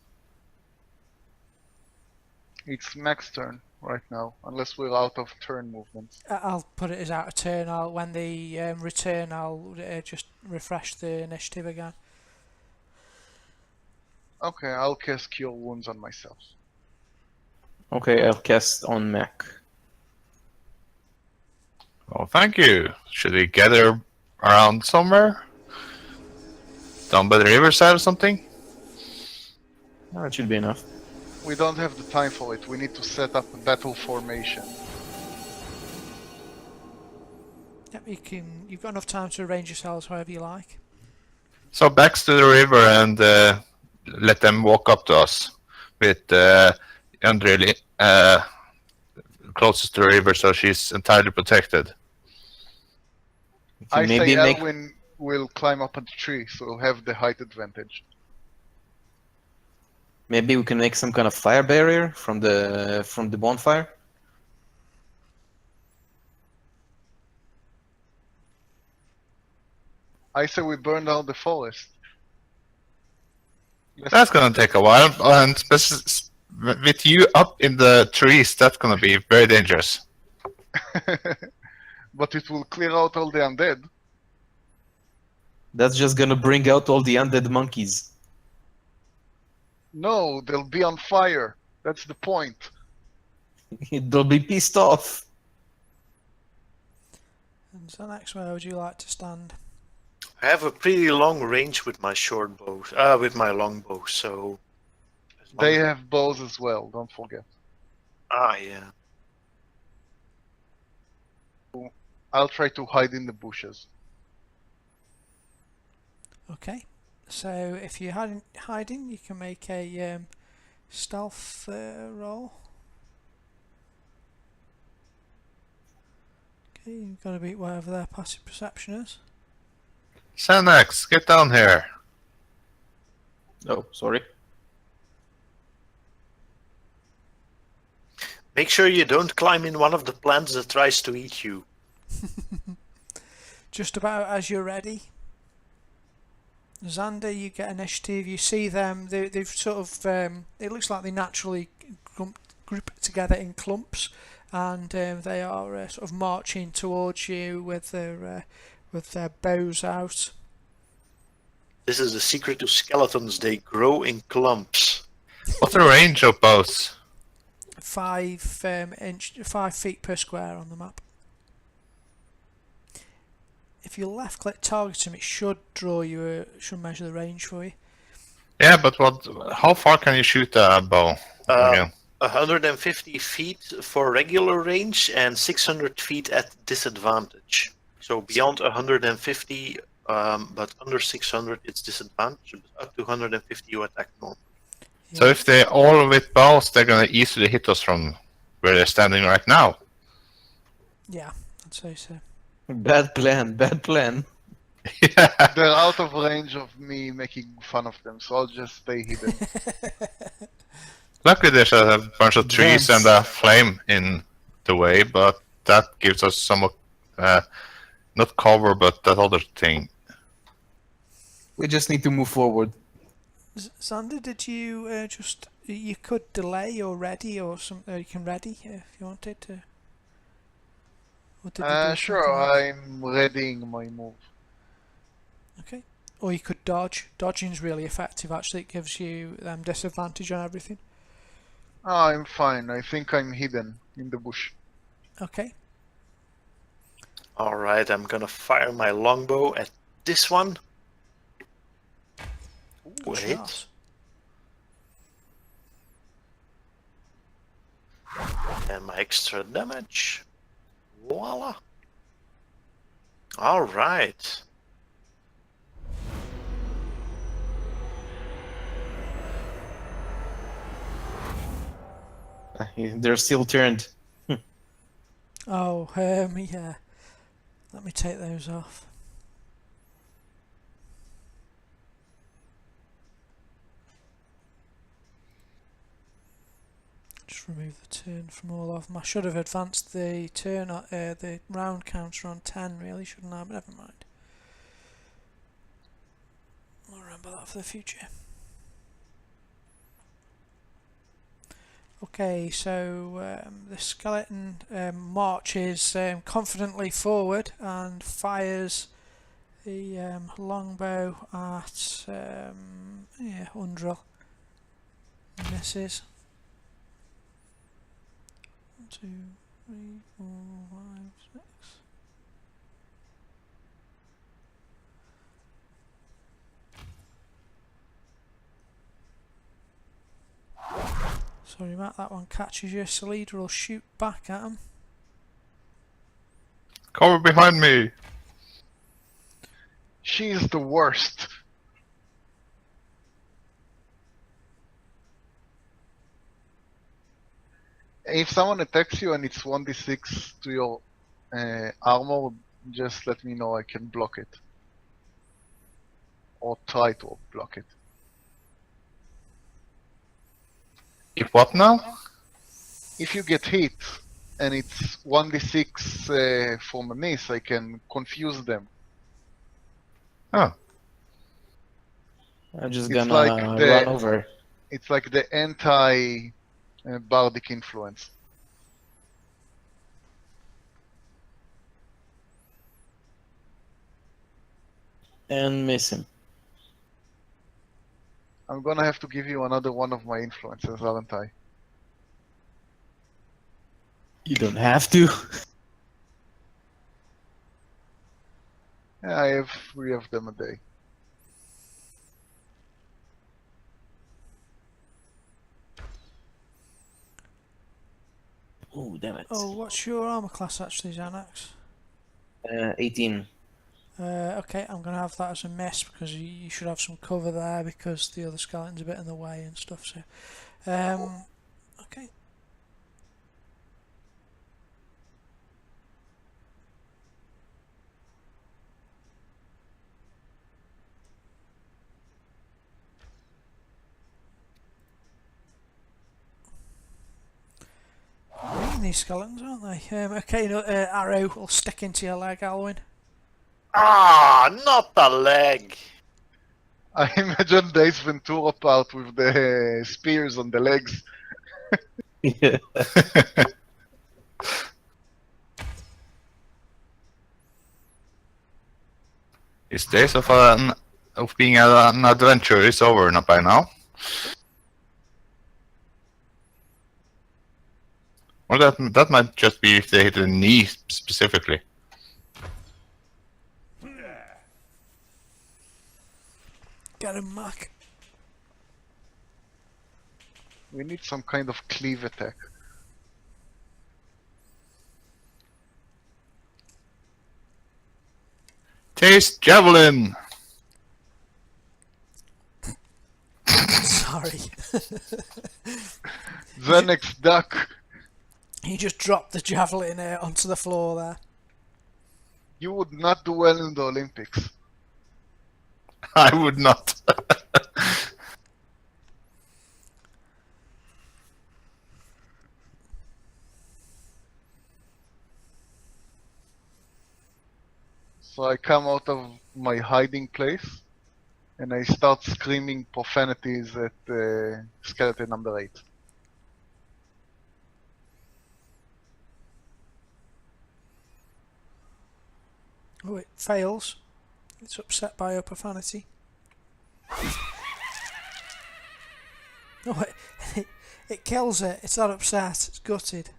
It's Mac's turn right now, unless we're out of turn movements. I'll put it as out of turn. When they return, I'll just refresh the initiative again. Okay, I'll cast Cure Wounds on myself. Okay, I'll cast on Mac. Oh, thank you. Should we gather around somewhere? Down by the riverside or something? Oh, that should be enough. We don't have the time for it. We need to set up a battle formation. Yep, you've got enough time to arrange yourselves however you like. So back to the river and let them walk up to us with Andrea closest to the river, so she's entirely protected. I Maybe say make- Elwyn will climb up on the tree, so we'll have the height advantage. Maybe we can make some kind of fire barrier from the bonfire. I say we burn down the forest. That's gonna take a while, and with you up in the trees, that's gonna be very dangerous. But it will clear out all the undead. That's just gonna bring out all the undead monkeys. No, they'll be on fire. That's the point. They'll be pissed off. And so next, where would you like to stand? I have a pretty long range with my short bow, with my long bow, so... They have bows as well, don't forget. Yeah. I'll try to hide in the bushes. Okay. So if you're hiding, you can make a stealth roll. Okay, you've got to beat whatever their passive perception is. Xanax, get down here. Oh, sorry. Make sure you don't climb in one of the plants that tries to eat you. Just about as you're ready. Xander, you get initiative. You see them. They've sort of. It looks like they naturally group together in clumps, and they are sort of marching towards you with their bows out. This is the secret to skeletons. They grow in clumps. What's the range of bows? 5 feet per square on the map. If you left click target him, it should draw you should measure the range for you. Yeah, but how far can you shoot a bow? Again? 150 feet for regular range and 600 feet at disadvantage. So beyond 150, but under 600 it's disadvantage. Up to 150 you attack normal. So if they're all with bows, they're gonna easily hit us from where they're standing right now. Yeah, I'd say so. Bad plan, bad plan. They're out of range of me making fun of them, so I'll just stay hidden. Luckily, there's a bunch of trees Vents. and a flame in the way, but that gives us somewhat not cover, but that other thing. We just need to move forward. Xander, did you you could delay or ready or something? You can ready if you wanted to. Or did you do Sure, something else? I'm readying my move. Okay. Or you could dodge. Dodging's really effective. Actually, it gives you disadvantage on everything. Oh, I'm fine. I think I'm hidden in the bush. Okay. Alright, I'm gonna fire my longbow at this one. Ooh, Good hit. shot. And my extra damage. Voila. Alright. They're still turned. Oh, yeah. Let me take those off. Just remove the turn from all of them. I should have advanced the turn, the round counter on 10, really, shouldn't I? But never mind. I'll remember that for the future. Okay, so the skeleton marches confidently forward and fires the longbow at Undril. Misses. 1, 2, 3, 4, 5, 6. Sorry, Matt, that one catches you. Salida will shoot back at him. Cover behind me. She's the worst. If someone attacks you and it's 1d6 to your armor, just let me know. I can block it. Or try to block it. If what now? If you get hit and it's 1d6 from a miss, I can confuse them. Oh, I'm just It's gonna like run over. It's like the anti-bardic influence. And miss him. I'm gonna have to give you another one of my influences, aren't I? You don't have to. Yeah, I have 3 of them a day. Oh, damn it. Oh, what's your armor class actually, Xanax? 18. Okay, I'm going to have that as a miss because you should have some cover there because the other skeleton's a bit in the way and stuff. So, okay. Eating these skeletons, aren't they? Okay, no, arrow will stick into your leg, Alwyn. Ah, not the leg. I imagine Dace Ventura part with the spears on the legs. Yeah. His days of being an adventurer is over by now. Or that might just be if they hit the knee specifically. Get him, Mac. We need some kind of cleave attack. Taste javelin. Sorry. Xanax duck. He just dropped the javelin onto the floor there. You would not do well in the Olympics. I would not. So I come out of my hiding place and I start screaming profanities at skeleton number 8. Oh, it fails. It's upset by a profanity. Oh, it kills it. It's not upset. It's gutted.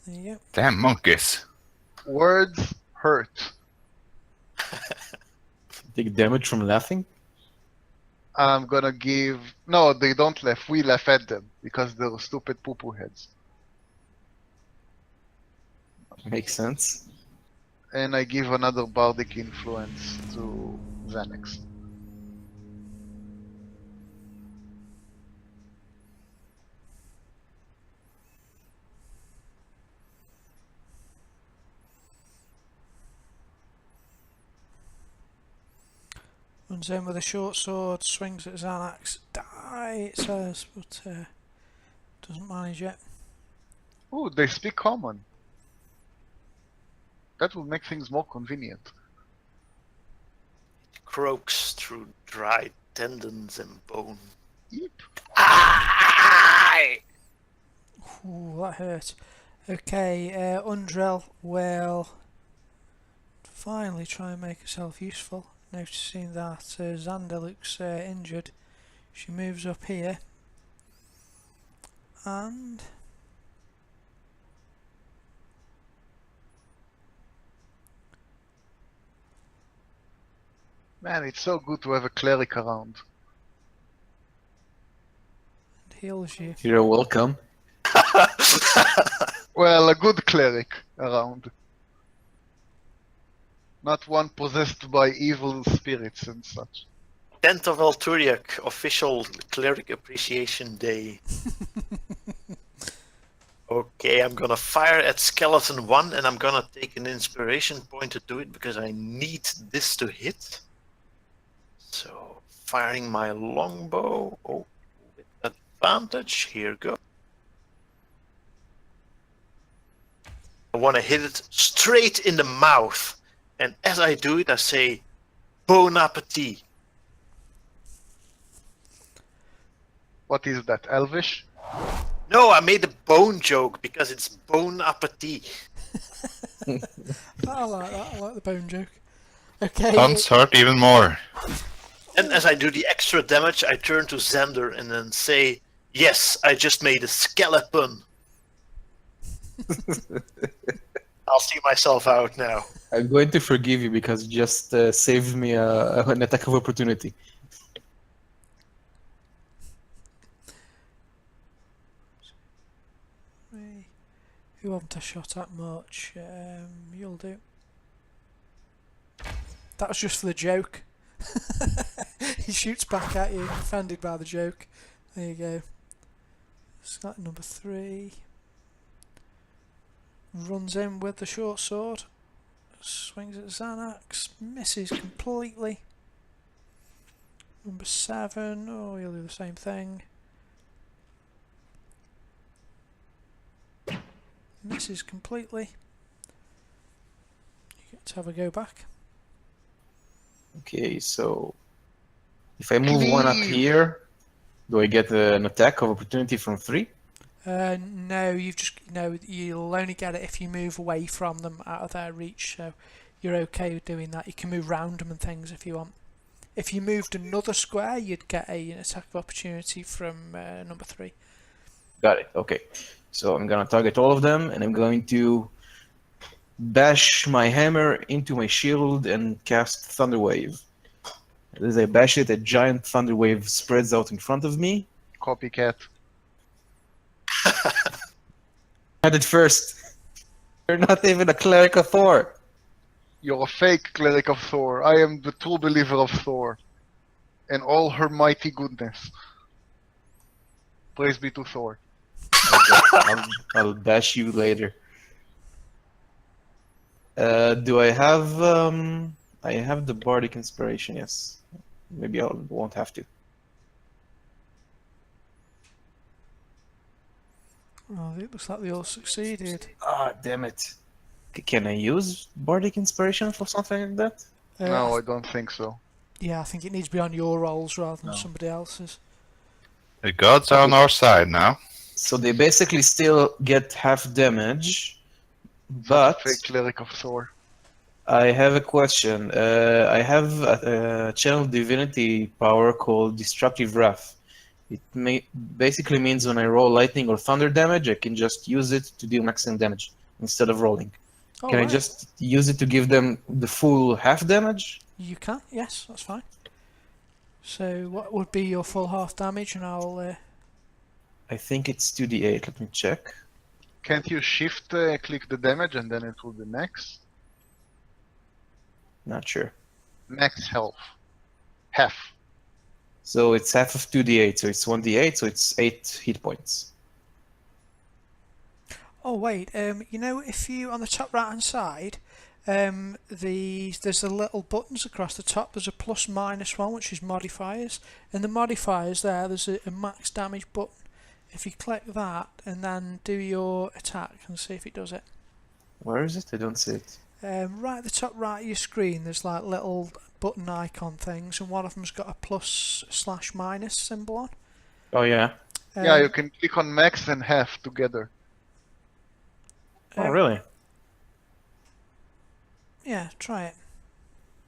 There you go. Damn monkeys. Words hurt. Take damage from laughing? I'm gonna give... No, they don't laugh. We laugh at them because they're stupid poo-poo heads. Makes sense. And I give another bardic influence to Xanax. Runs in with a short sword, swings at Xanax. Die, it says, but doesn't manage it. Ooh, they speak common. That will make things more convenient. Croaks through dry tendons and bone. Yep. Aye! Ooh, that hurt. Okay, Undrel will finally try and make herself useful. Noticing that Xander looks injured, she moves up here and Man, it's so good to have a cleric around. heals you. You're welcome. Well, a good cleric around. Not one possessed by evil spirits and such. 10th of Alturiac, official Cleric Appreciation Day. Okay, I'm gonna fire at Skeleton 1 and I'm gonna take an inspiration point to do it because I need this to hit. So, firing my longbow. Oh, with advantage. Here go. I want to hit it straight in the mouth. And as I do it, I say, Bon appetit. What is that, Elvish? No, I made a bone joke because it's Bon appetit. I like that. I like the bone joke. Okay. Hunts hurt even more. And as I do the extra damage, I turn to Xander and then say, yes, I just made a skeleton. I'll see myself out now. I'm going to forgive you because you just saved me an attack of opportunity. Who haven't I shot at much? You'll do. That was just for the joke. He shoots back at you, offended by the joke. There you go. Scat number 3. Runs in with the short sword. Swings at Xanax. Misses completely. Number 7. Oh, he'll do the same thing. Misses completely. You get to have a go back. Okay, so if I move one up here, do I get an attack of opportunity from 3? No, you'll only get it if you move away from them, out of their reach. So you're okay with doing that. You can move round them and things if you want. If you moved another square, you'd get an attack of opportunity from number 3. Got it. Okay. So I'm gonna target all of them, and I'm going to bash my hammer into my shield and cast Thunder Wave. As I bash it, a giant Thunder Wave spreads out in front of me. Copycat. Had it first. You're not even a cleric of Thor. You're a fake cleric of Thor. I am the true believer of Thor. And all her mighty goodness. Praise be to Thor. I'll bash you later. Do I have I have the bardic inspiration? Yes. Maybe I won't have to. Oh, it looks like they all succeeded. Ah, damn it. Can I use bardic inspiration for something like that? No, I don't think so. Yeah, I think it needs to be on your rolls rather than No. somebody else's. The gods are on our side now. So they basically still get half damage, Such but a fake cleric of Thor. I have a question. I have a channel divinity power called Destructive Wrath. It basically means when I roll lightning or thunder damage, I can just use it to deal maximum damage instead of rolling. Oh, Can I right. just use it to give them the full half damage? You can, yes, that's fine. So what would be your full half damage, and I'll... I think it's 2d8. Let me check. Can't you shift click the damage and then it will be max? Not sure. Max health. Half. So it's half of 2d8, so it's 1d8, so it's 8 hit points. Oh wait, you know, if you on the top right hand side, there's the little buttons across the top. There's a plus minus one, which is modifiers, and the modifiers there's a max damage button. If you click that and then do your attack and see if it does it. Where is it? I don't see it. Right at the top right of your screen, there's like little button icon things, and one of them's got a plus/minus symbol on. Oh yeah. Yeah, you can click on max and half together. Oh really? Yeah, try it.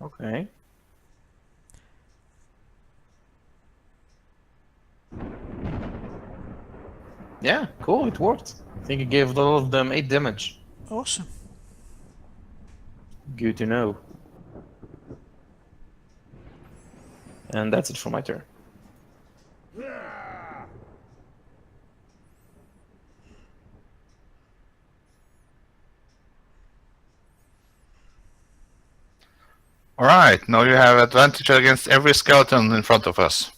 Okay. Yeah, cool, it worked. I think it gave all of them 8 damage. Awesome. Good to know. And that's it for my turn. Alright, now you have advantage against every skeleton in front of us.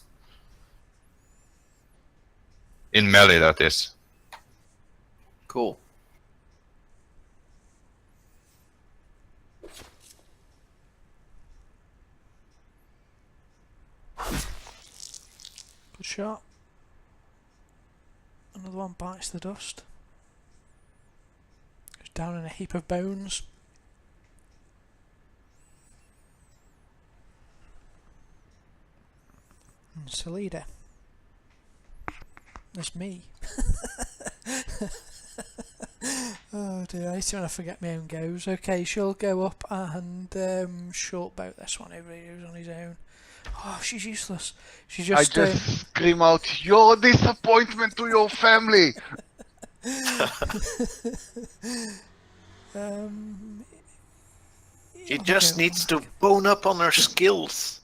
In melee, that is. Cool. Good shot. Another one bites the dust. Goes down in a heap of bones. And Salida. That's me. Oh dear, I hate it when I forget my own goes. Okay, she'll go up and short boat this one over here who's on his own. Oh, she's useless. She just... I just scream out, "You're a disappointment to your family!" She just needs to bone up on her skills.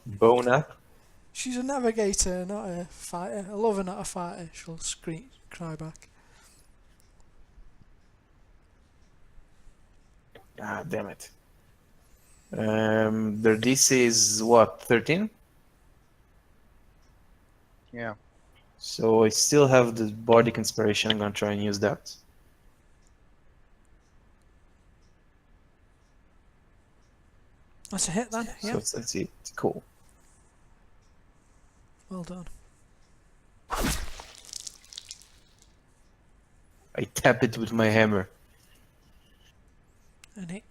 Bone up. She's a navigator, not a fighter. A lover, not a fighter. She'll cry back. Ah, damn it. Their DC is what, 13? Yeah. So I still have the bardic inspiration. I'm gonna try and use that. That's a hit then, yeah. So that's it. Cool. Well done. I tap it with my hammer. And it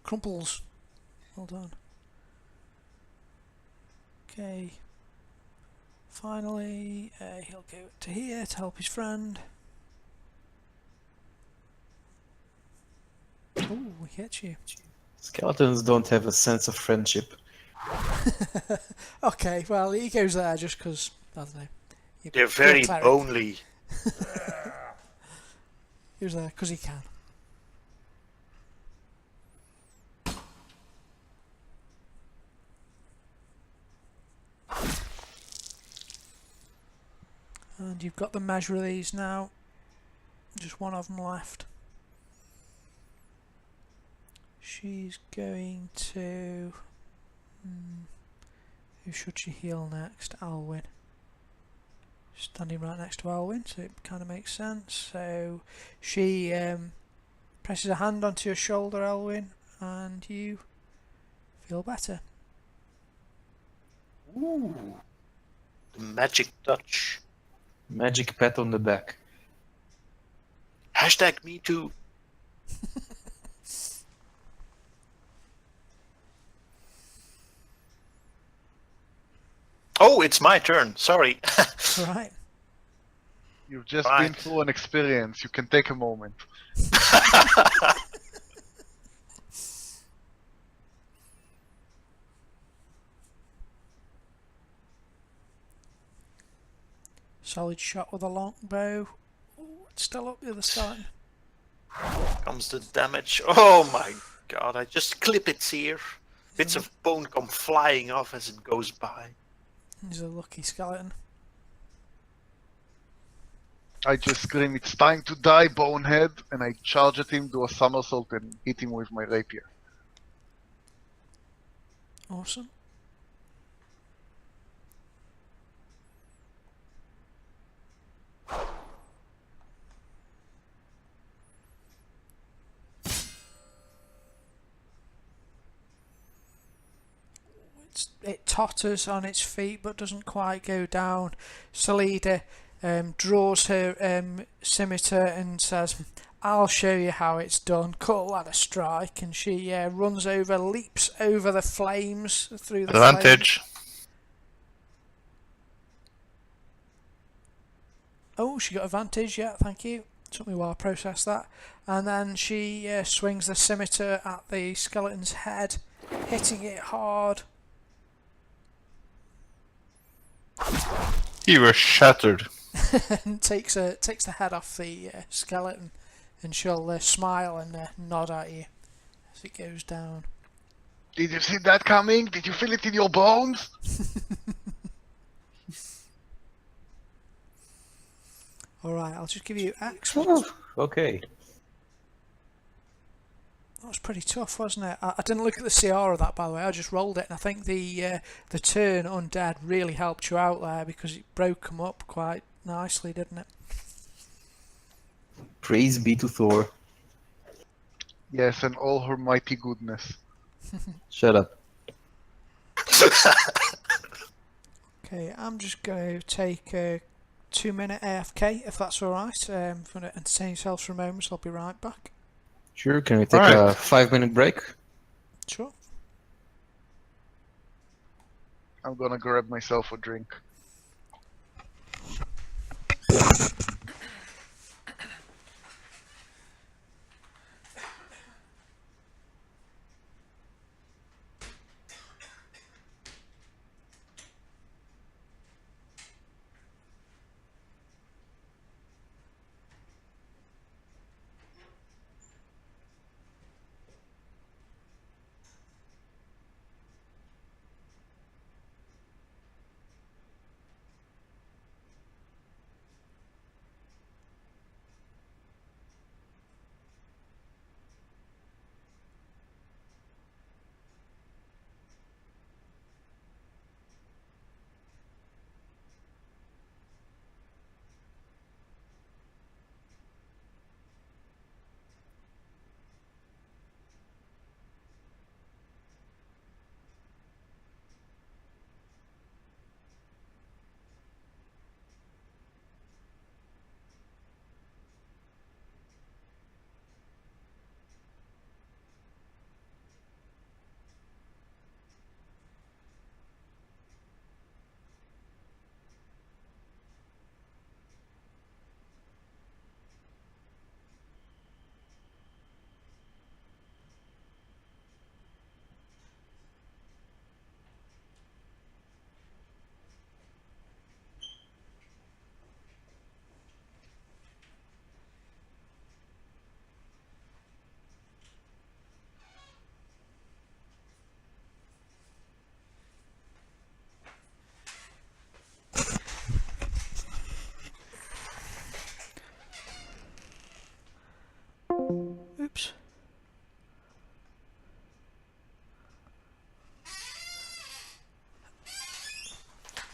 crumples. Well done. Okay. Finally, he'll go to here to help his friend. Oh, he hits you. Skeletons don't have a sense of friendship. Okay, well, he goes there just because, I don't know. They're very cleric. bonely. He was there because he can. And you've got the measure of these now. Just one of them left. She's going to... who should she heal next? Alwyn. Standing right next to Alwyn, so it kind of makes sense. So she presses a hand onto your shoulder, Alwyn, and you feel better. Ooh. The magic touch. Magic pat on the back. Hashtag me too. Oh, it's my turn. Sorry. Right. You've just Right. been through an experience. You can take a moment. Solid shot with a longbow. Ooh, it's still up the other side. Comes the damage. Oh my god, I just clip its ear. Bits of bone come flying off as it goes by. He's a lucky skeleton. I just scream, "It's time to die, bonehead!" and I charge at him, do a somersault, and hit him with my rapier. Awesome. It totters on its feet but doesn't quite go down. Salida draws her scimitar and says, "I'll show you how it's done." Call that a strike, and she runs over, leaps over the flames through the Advantage. Oh, she got advantage, yeah, thank you. Took me a while to process that. And then she swings the scimitar at the skeleton's head, hitting it hard. You were shattered. And takes the head off the skeleton, and she'll smile and nod at you as it goes down. Did you see that coming? Did you feel it in your bones? Alright, I'll just give you axe. Okay. That was pretty tough, wasn't it? I didn't look at the CR of that, by the way. I just rolled it, and I think the turn undead really helped you out there because it broke them up quite nicely, didn't it? Praise be to Thor. Yes, and all her mighty goodness. Shut up. Okay, I'm just going to take a 2-minute AFK, if that's alright. If you want to entertain yourselves for a moment, I'll be right back. Sure, can we take a Alright. 5-minute break? Sure. I'm gonna grab myself a drink.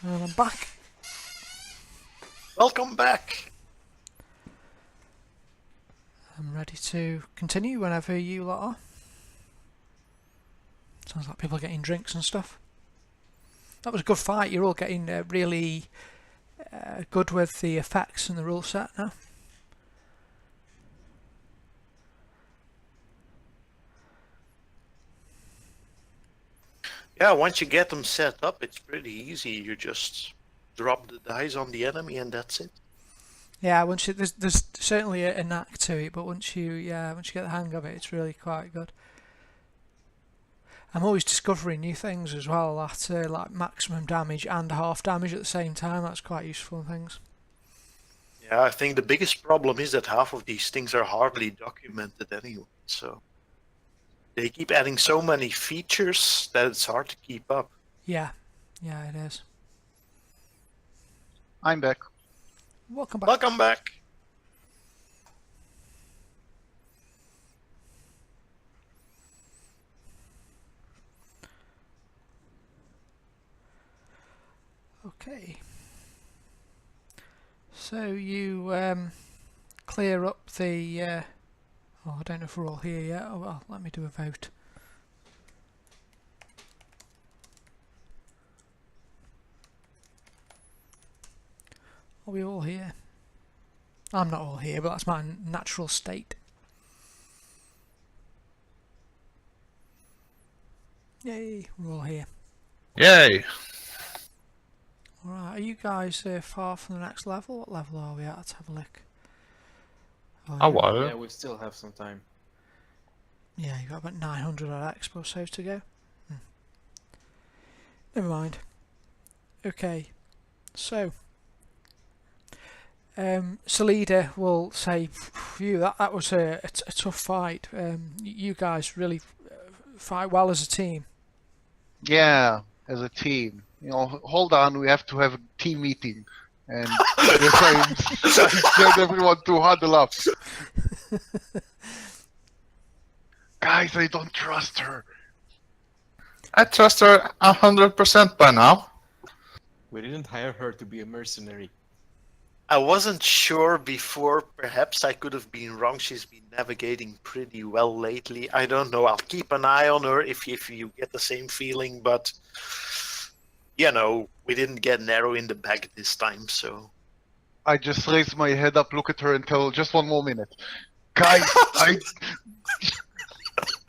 And I'm back. Welcome back. I'm ready to continue whenever you lot are. Sounds like people are getting drinks and stuff. That was a good fight. You're all getting really good with the effects and the rule set now. Yeah, once you get them set up, it's pretty easy. You just drop the dice on the enemy and that's it. Yeah, there's certainly a knack to it, but once you get the hang of it, it's really quite good. I'm always discovering new things as well, that like maximum damage and half damage at the same time. That's quite useful in things. Yeah, I think the biggest problem is that half of these things are hardly documented anyway, so they keep adding so many features that it's hard to keep up. Yeah, it is. I'm back. Welcome back. Welcome back. Okay. So you clear up the. Oh, I don't know if we're all here yet. Oh well, let me do a vote. Are we all here? I'm not all here, but that's my natural state. Yay, we're all here. Yay! Alright, are you guys far from the next level? What level are we at? Let's have a look. Oh, Oh, you're- well. Yeah, we still have some time. Yeah, you've got about 900 odd exp or so to go. Never mind. Okay, so Salida will say, "Phew, that was a tough fight. You guys really fight well as a team." Yeah, as a team. You know, hold on, we have to have a team meeting. And I scared everyone to huddle up. Guys, I don't trust her. I trust her 100% by now. We didn't hire her to be a mercenary. I wasn't sure before. Perhaps I could have been wrong. She's been navigating pretty well lately. I don't know. I'll keep an eye on her if you get the same feeling. But, you know, we didn't get an arrow in the back this time, so... I just raise my head up, look at her, and tell her, just one more minute. Guys,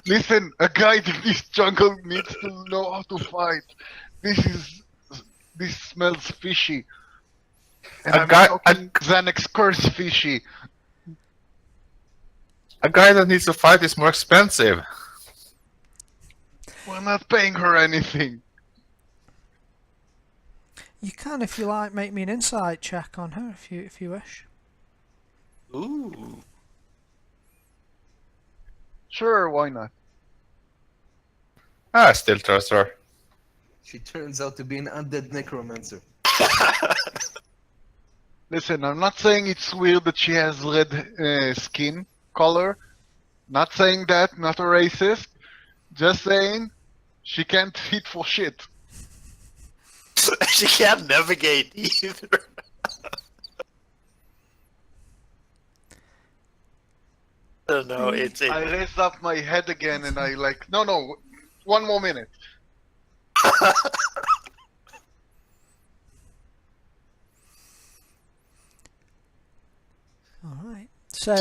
Listen, a guy in this jungle needs to know how to fight. This smells fishy. And I'm talking Xanax curse fishy. A guy that needs to fight is more expensive. We're not paying her anything. You can, if you like, make me an insight check on her if you wish. Ooh. Sure, why not? I still trust her. She turns out to be an undead necromancer. Listen, I'm not saying it's weird that she has red skin color. Not saying that, not a racist. Just saying she can't hit for shit. She can't navigate either. I don't know, I raised up my head again and I like, no, one more minute. Alright. So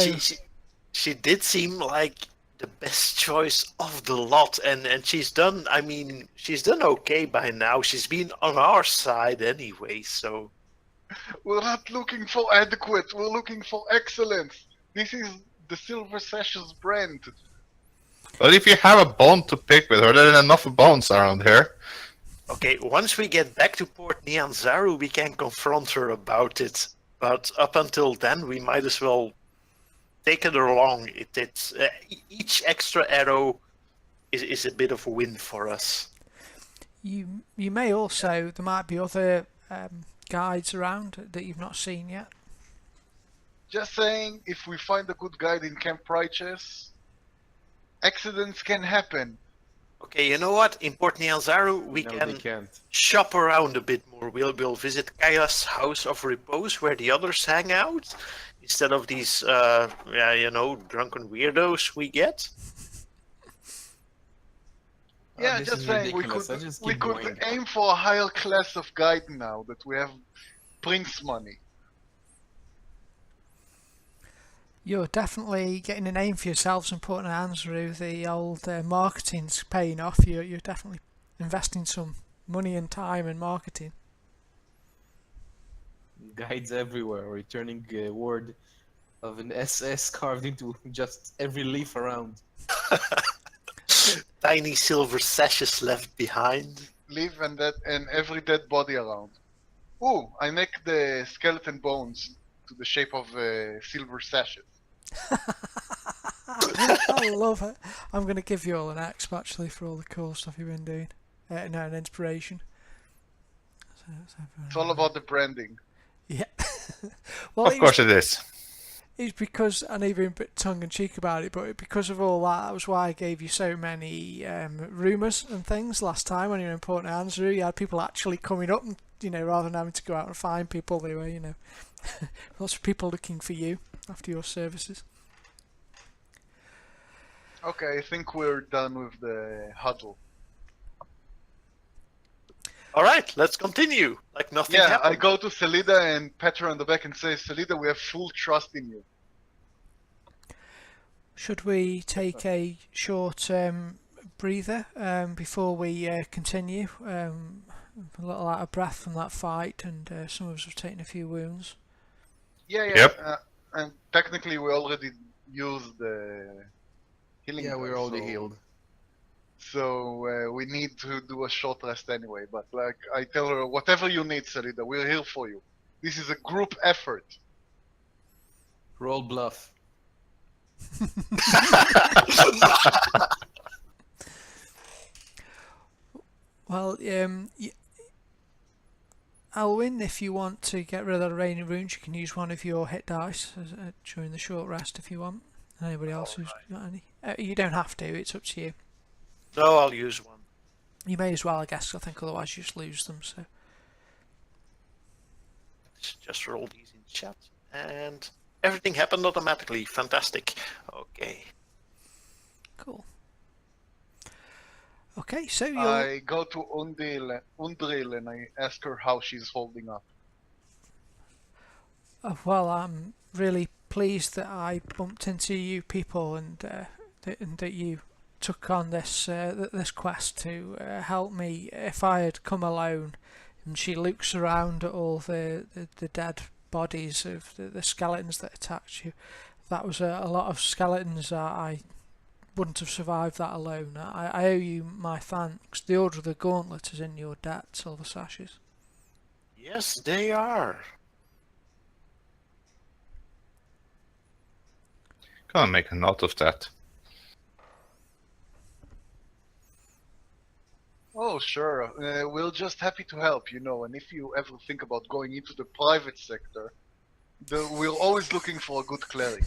she did seem like the best choice of the lot, and she's done okay by now. She's been on our side anyway, so We're not looking for adequate, we're looking for excellence. This is the Silver Sash's brand. But if you have a bone to pick with her, there are enough bones around here. okay, once we get back to Port Nyanzaru, we can confront her about it. But up until then, we might as well take it along. Each extra arrow is a bit of a win for us. you may also, there might be other guides around that you've not seen yet. Just saying, if we find a good guide in Camp Righteous, accidents can happen. Okay, you know what? In Port Nyanzaru, we No, they can can't. shop around a bit more. We'll visit Kaya's house of repose where the others hang out instead of these, drunken weirdos we get. Yeah, This just is saying ridiculous. I just we keep could going. aim for a higher class of guide now that we have Prince money. You're definitely getting a name for yourselves and putting hands through the old marketing's paying off. You're definitely investing some money and time in marketing. Guides everywhere, returning word of an SS carved into just every leaf around. Tiny silver sashes left behind. Live and every dead body around. Ooh, I make the skeleton bones to the shape of silver sashes. I love it. I'm going to give you all an exp actually for all the cool stuff you've been doing. No, an inspiration. It's all about the branding. Yeah. Well, Of course it is. it's because, I know you've been a bit tongue-in-cheek about it, but because of all that was why I gave you so many rumours and things last time when you were in Port Nyanzaru. You had people actually coming up, and rather than having to go out and find people, they were, lots of people looking for you after your services. Okay, I think we're done with the huddle. All right, let's continue. Like nothing Yeah, happened. I go to Selida and pat her on the back and say, Selida, we have full trust in you. Should we take a short breather before we continue? A little out of breath from that fight, and some of us have taken a few wounds. Yeah. Yep. And technically, we already used the healing. Yeah, we're spell, already so- healed. So we need to do a short rest anyway. But like I tell her, whatever you need, Selida, we're here for you. This is a group effort. Roll bluff. Well, Alwyn, if you want to get rid of the rain of runes, you can use one of your hit dice during the short rest if you want. Anybody else who's got any? You don't have to, it's up to you. No, I'll use one. You may as well, I guess, I think otherwise you just lose them. So Just roll these in chat. And everything happened automatically. Fantastic. Okay. cool. Okay, so you'll... I go to Undril and I ask her how she's holding up. Well, I'm really pleased that I bumped into you people and that you took on this this quest to help me. If I had come alone, and she looks around at all the dead bodies of the skeletons that attacked you, that was a lot of skeletons. I wouldn't have survived that alone. I owe you my thanks. The Order of the Gauntlet is in your debt, Silver Sashes. Yes, they are. Gonna make a note of that. Oh, sure. We're just happy to help, and if you ever think about going into the private sector, we're always looking for a good cleric.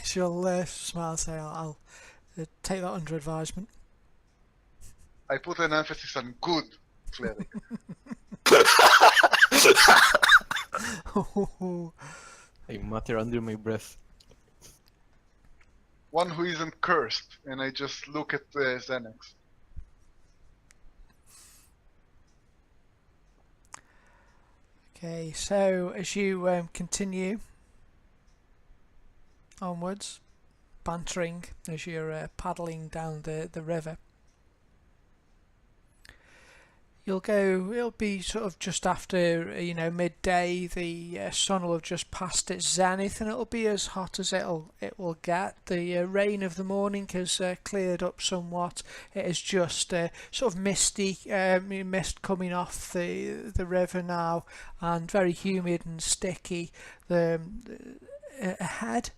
She'll smile and say, I'll take that under advisement. I put an emphasis on good cleric. I mutter under my breath. One who isn't cursed, and I just look at Xanax. Okay, so as you continue onwards, bantering as you're paddling down the river, it'll be sort of just after midday. The sun will have just passed its zenith and it'll be as hot as it will get. The rain of the morning has cleared up somewhat. It is just sort of misty, mist coming off the river now, and very humid and sticky. Ahead,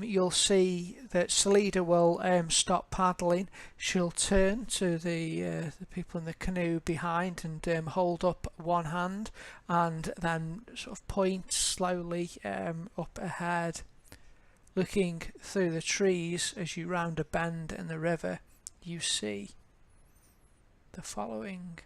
you'll see that Selida will stop paddling. She'll turn to the people in the canoe behind and hold up one hand, and then sort of point slowly up ahead, Looking through the trees as you round a bend in the river, you see the following.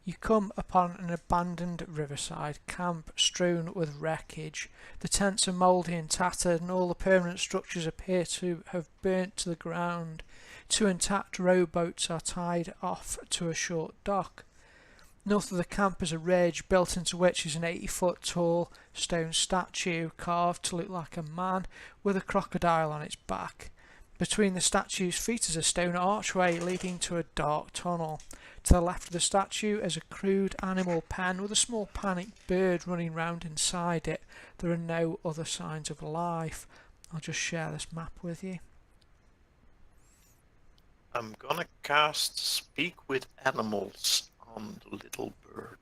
You come upon an abandoned riverside camp strewn with wreckage. The tents are mouldy and tattered, and all the permanent structures appear to have burnt to the ground. 2 intact rowboats are tied off to a short dock. North of the camp is a ridge, built into which is an 80-foot tall stone statue carved to look like a man with a crocodile on its back. Between the statue's feet is a stone archway leading to a dark tunnel. To the left of the statue is a crude animal pen with a small panicked bird running round inside it. There are no other signs of life. I'll just share this map with you. I'm gonna cast Speak with Animals on the little bird,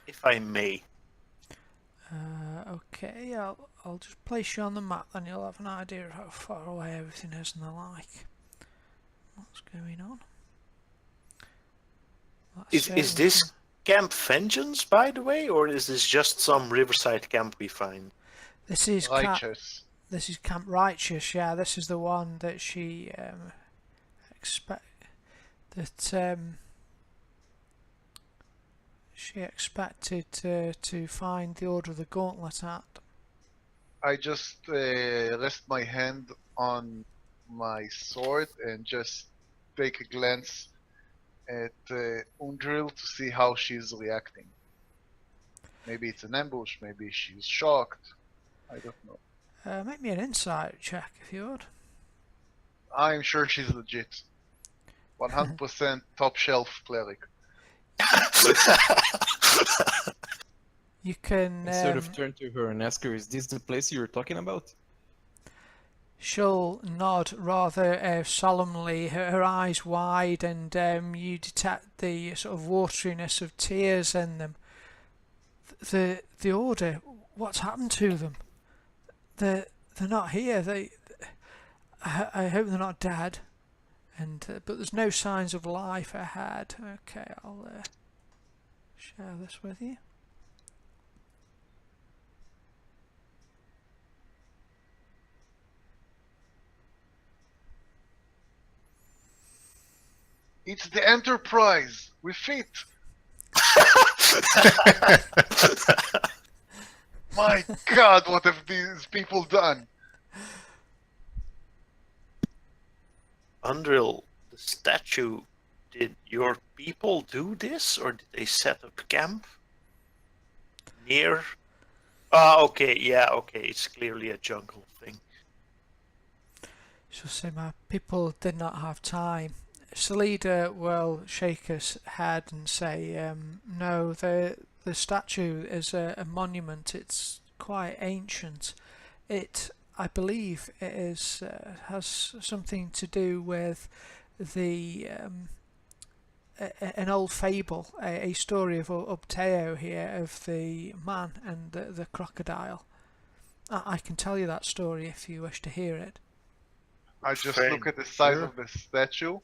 if I may. Okay, I'll just place you on the map, then you'll have an idea of how far away everything is and the like. What's going on? Is this Camp Vengeance, by the way, or is this just some riverside camp we find? This is Righteous. This is Camp Righteous. Yeah, this is the one that she she expected to find the Order of the Gauntlet at. I just rest my hand on my sword and just take a glance at Undril to see how she's reacting. Maybe it's an ambush, maybe she's shocked. I don't know. Make me an insight check if you would. I'm sure she's legit. 100% top shelf cleric. You can I sort of turn to her and ask her, is this the place you were talking about? she'll nod rather solemnly, her eyes wide, and you detect the sort of wateriness of tears in them. The Order, what's happened to them? They're not here. I hope they're not dead. But there's no signs of life ahead. Okay, I'll share this with you. It's the Enterprise! We fit! My god, what have these people done? Undril, the statue, did your people do this, or did they set up camp near? Ah, okay, yeah, okay, it's clearly a jungle thing. She'll say, my people did not have time. Salida will shake his head and say, no, the statue is a monument. It's quite ancient. I believe it is has something to do with the an old fable, a story of Ubteo here, of the man and the crocodile. I can tell you that story if you wish to hear it. I just Fine. look at the size Sure. of the statue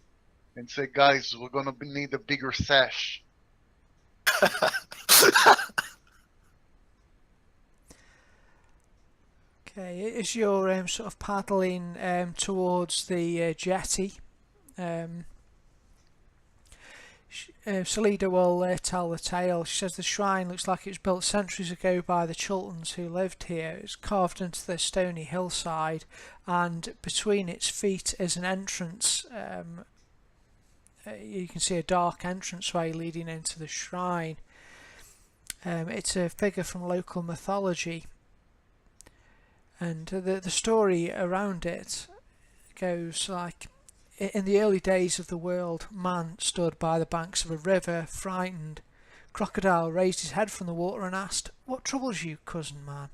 and say, guys, we're gonna need a bigger sash. Okay, as you're sort of paddling towards the jetty, Salida will tell the tale. She says the shrine looks like it was built centuries ago by the Chultans who lived here. It's carved into the stony hillside, and between its feet is an entrance. You can see a dark entranceway leading into the shrine. It's a figure from local mythology. And the story around it goes like, in the early days of the world, man stood by the banks of a river, frightened. Crocodile raised his head from the water and asked, "What troubles you, cousin man?"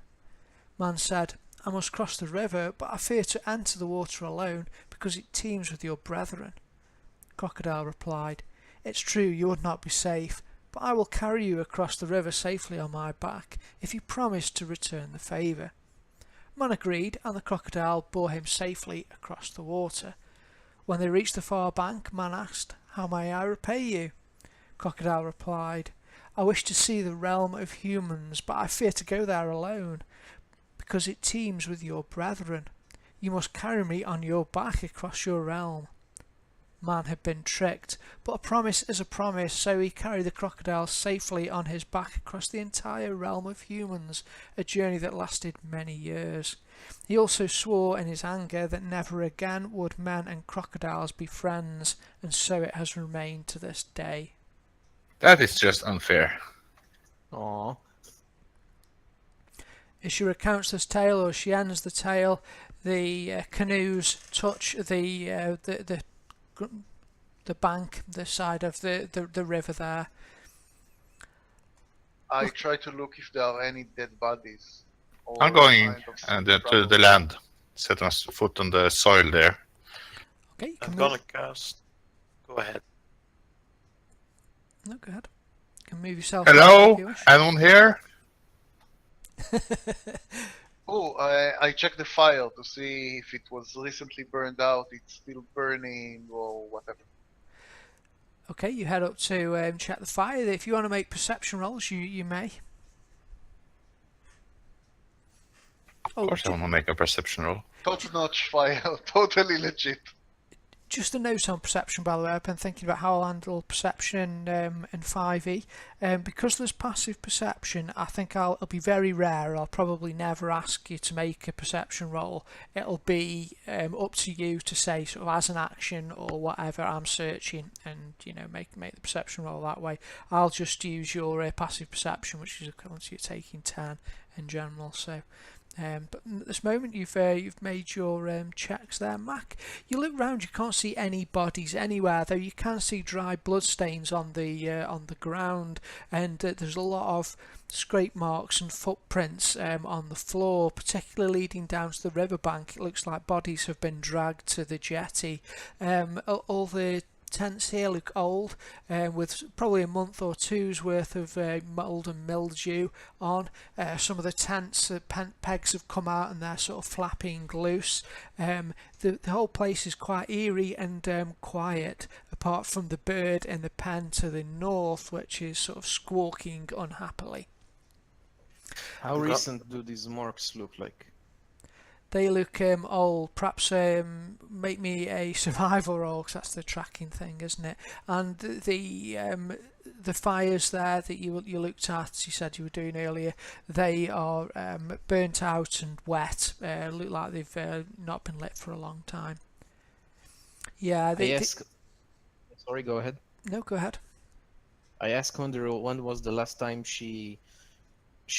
Man said, "I must cross the river, but I fear to enter the water alone, because it teems with your brethren." Crocodile replied, "It's true you would not be safe, but I will carry you across the river safely on my back, if you promise to return the favour." Man agreed, and the crocodile bore him safely across the water. When they reached the far bank, Man asked, "How may I repay you?" Crocodile replied, I wish to see the realm of humans, but I fear to go there alone, because it teems with your brethren. You must carry me on your back across your realm. Man had been tricked, but a promise is a promise, so he carried the crocodile safely on his back across the entire realm of humans, a journey that lasted many years. He also swore in his anger that never again would men and crocodiles be friends, and so it has remained to this day. That is just unfair. Aw. As she recounts this tale, or she ends the tale, the canoes touch the bank, the side of the river there. I try to look if there are any dead bodies. Or I'm going kind of to trouble. the land. Set my foot on the soil there. Okay, you can I'm move. gonna cast. Go ahead. No, go ahead. You can move yourself back if Hello? you wish. Anyone here? Oh, I checked the file to see if it was recently burned out, it's still burning, or whatever. Okay, you head up to check the fire. If you want to make perception rolls, you may. Of Oh, course I want to make a perception roll. Top-notch file, totally legit. just a note on perception, by the way. I've been thinking about how I'll handle perception in 5e. Because there's passive perception, I think it'll be very rare. I'll probably never ask you to make a perception roll. It'll be up to you to say, sort of as an action or whatever, I'm searching, and make the perception roll that way. I'll just use your passive perception, which is equivalent to you taking 10 in general. So. But at this moment, you've made your checks there, Mac. You look round, you can't see any bodies anywhere, though you can see dry bloodstains on the ground, and there's a lot of scrape marks and footprints on the floor, particularly leading down to the riverbank. It looks like bodies have been dragged to the jetty. All the tents here look old, with probably a month or two's worth of mould and mildew on. Some of the tents, pegs have come out and they're sort of flapping loose. The whole place is quite eerie and quiet, apart from the bird in the pen to the north, which is sort of squawking unhappily. How recent do these marks look like? They look old. Perhaps make me a survival roll, because that's the tracking thing, isn't it? And the fires there that you looked at, you said you were doing earlier, they are burnt out and wet. Look like they've not been lit for a long time. Yeah. Sorry, go ahead. No, go ahead. I asked Wonder when was the last time she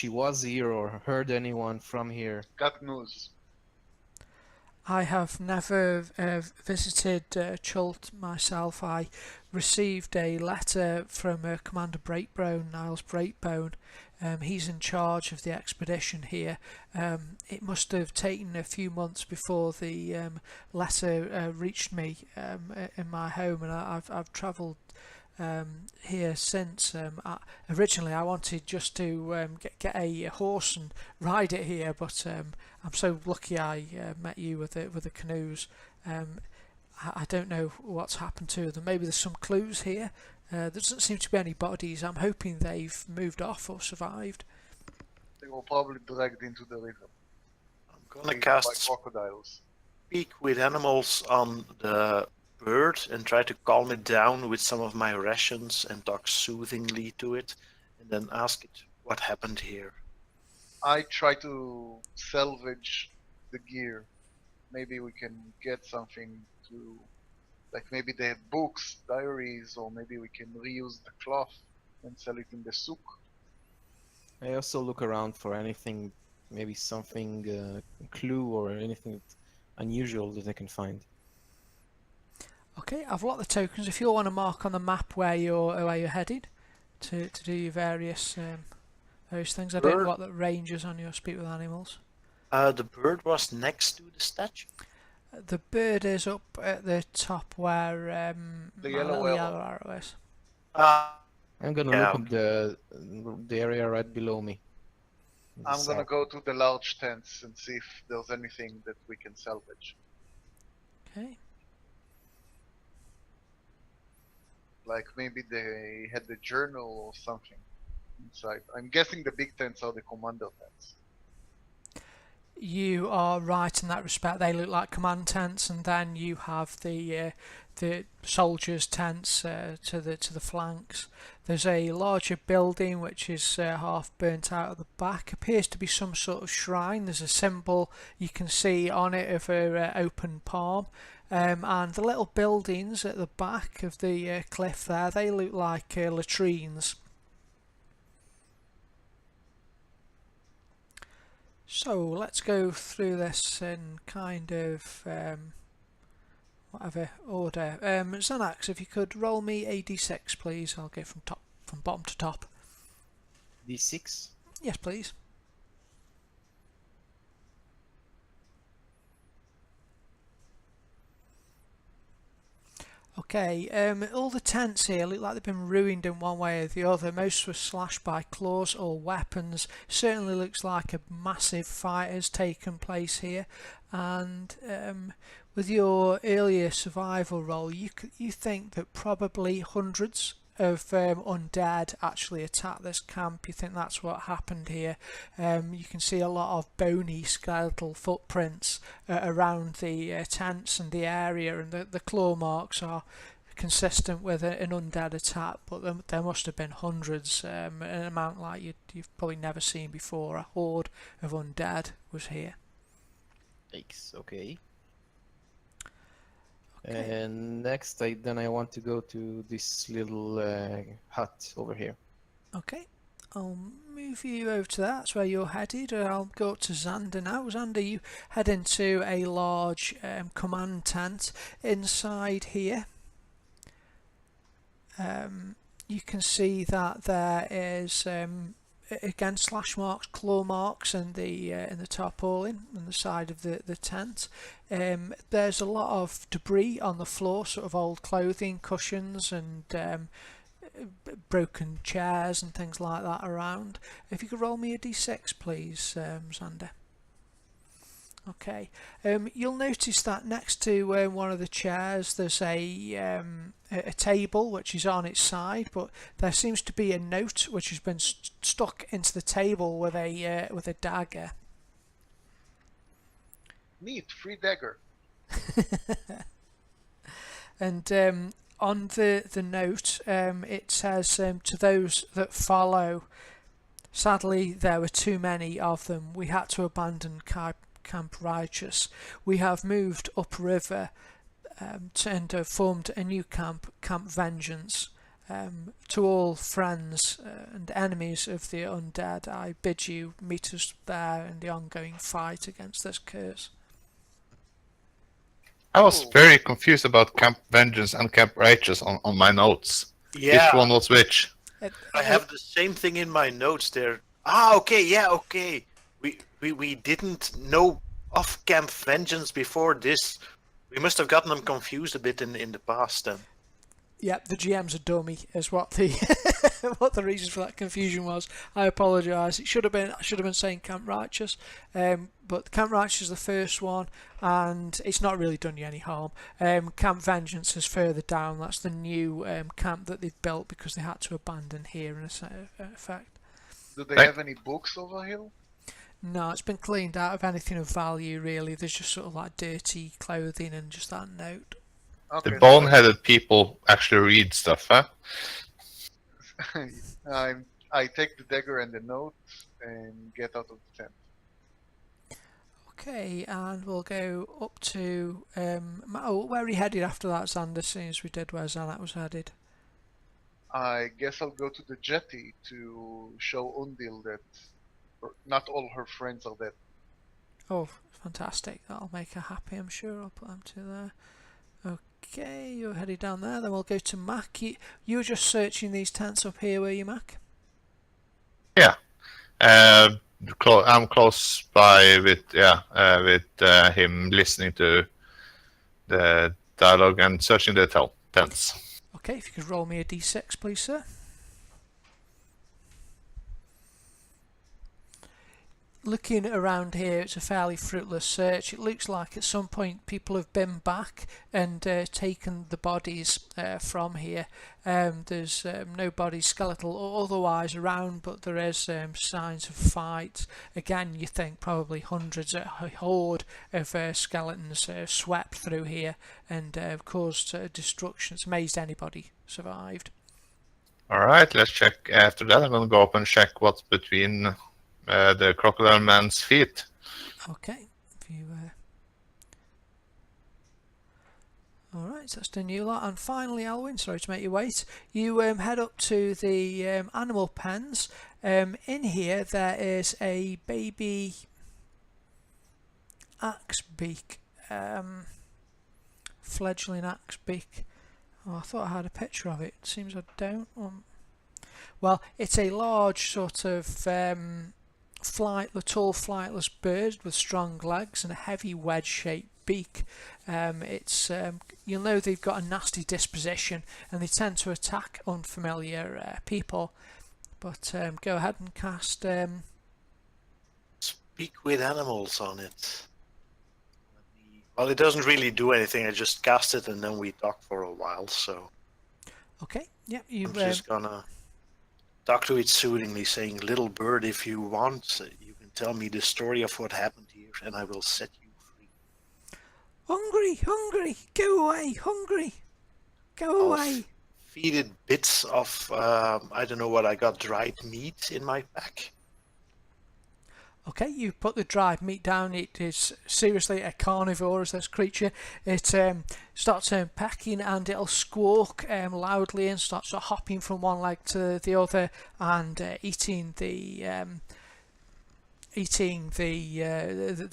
was here or heard anyone from here. Got news. I have never visited Chult myself. I received a letter from Commander Breakbone, Niles Breakbone. He's in charge of the expedition here. It must have taken a few months before the letter reached me in my home, and I've travelled here since. Originally I wanted just to get a horse and ride it here, but I'm so lucky I met you with the canoes. I don't know what's happened to them. Maybe there's some clues here. There doesn't seem to be any bodies. I'm hoping they've moved off or survived. They were probably dragged into the river. I'm gonna Eaten cast by crocodiles. Speak with animals on the bird and try to calm it down with some of my rations and talk soothingly to it, and then ask it what happened here. I try to salvage the gear. Maybe we can get something to, like maybe they have books, diaries, or maybe we can reuse the cloth and sell it in the souk. I also look around for anything, maybe something, clue or anything unusual that I can find. Okay, I've locked the tokens. If you want to mark on the map where you're headed to do your various things. I don't know Bird. what the range is on your speak with animals. The bird was next to the statue. The bird is up at the top where The my yellow little arrow. yellow arrow is. I'm gonna Yeah, look at the area right below me. I'm gonna go to the large tents and see if there's anything that we can salvage. Okay. Like maybe they had the journal or something. inside? I'm guessing the big tents are the commando tents. You are right in that respect. They look like command tents, and then you have the soldiers' tents to the flanks. There's a larger building which is half burnt out at the back. Appears to be some sort of shrine. There's a symbol you can see on it of a open palm. And the little buildings at the back of the cliff there, they look like latrines. So let's go through this in kind of whatever order. Xanax, if you could roll me a d6, please. I'll go from bottom to top. D6. Yes, please. Okay, all the tents here look like they've been ruined in one way or the other. Most were slashed by claws or weapons. Certainly looks like a massive fight has taken place here. And with your earlier survival roll, you think that probably hundreds of undead actually attacked this camp. You think that's what happened here. You can see a lot of bony skeletal footprints around the tents and the area, and the claw marks are consistent with an undead attack, but there must have been hundreds, an amount like you've probably never seen before. A horde of undead was here. Yikes, okay. And next, I want to go to this little hut over here. Okay, I'll move you over to that. That's where you're headed. I'll go up to Xander now. Xander, you head into a large command tent. Inside here, you can see that there is again slash marks, claw marks in the tarpaulin on the side of the tent. There's a lot of debris on the floor, sort of old clothing, cushions, and broken chairs and things like that around. If you could roll me a d6, please, Xander. Okay. You'll notice that next to one of the chairs there's a table which is on its side, but there seems to be a note which has been stuck into the table with a dagger. Neat, free dagger. And on the note, it says, to those that follow, sadly there were too many of them. We had to abandon Camp Righteous. We have moved upriver and have formed a new camp, Camp Vengeance. To all friends and enemies of the undead, I bid you meet us there in the ongoing fight against this curse. I was very confused about Camp Vengeance and Camp Righteous on my notes. Yeah, Which one was which? I have the same thing in my notes there. Ah, okay, yeah, okay. We didn't know of Camp Vengeance before this. We must have gotten them confused a bit in the past then. Yep, the GM's a dummy is what the what the reason for that confusion was. I apologise. I should have been saying Camp Righteous, but Camp Righteous is the first one, and it's not really done you any harm. Camp Vengeance is further down. That's the new camp that they've built because they had to abandon here in effect. Do they have any books over here? No, it's been cleaned out of anything of value really. There's just sort of like dirty clothing and just that note. Okay, The boneheaded people actually read stuff, huh? I take the dagger and the note and get out of the tent. Okay, and we'll go up to where are you headed after that, Xander, seeing as we did where Xanax was headed? I guess I'll go to the jetty to show Undil that not all her friends are dead. Oh, fantastic. That'll make her happy, I'm sure. I'll put them to there. Okay, you're headed down there. Then we'll go to Mac. You were just searching these tents up here, were you, Mac? Yeah. I'm close by with him listening to the dialogue and searching the tents. Okay, if you could roll me a d6, please, sir. looking around here, it's a fairly fruitless search. It looks like at some point people have been back and taken the bodies from here. There's no body, skeletal or otherwise, around, but there is signs of fight. Again, you think probably hundreds, a horde of skeletons swept through here and caused destruction. It's amazed anybody survived. Alright, let's check. After that, I'm gonna go up and check what's between the crocodile man's feet. Okay, if you alright, so that's the new lot. And finally, Alwyn, sorry to make you wait, you head up to the animal pens. In here there is a baby axe beak, fledgling axe beak. Oh, I thought I had a picture of it. Seems I don't. Well, it's a large sort of tall flightless bird with strong legs and a heavy wedge-shaped beak. It's you'll know they've got a nasty disposition and they tend to attack unfamiliar people. But go ahead and cast. Speak with animals on it. Well, it doesn't really do anything. I just cast it and then we talk for a while. So Okay, yep, you. I'm just gonna talk to it soothingly, saying, "Little bird, if you want, you can tell me the story of what happened here, and I will set you free." Hungry, go away, hungry, go away. Feed it bits of I don't know what I got, dried meat in my pack. Okay, you put the dried meat down. It is seriously a carnivore, as this creature. It starts pecking and it'll squawk loudly and starts hopping from one leg to the other and eating the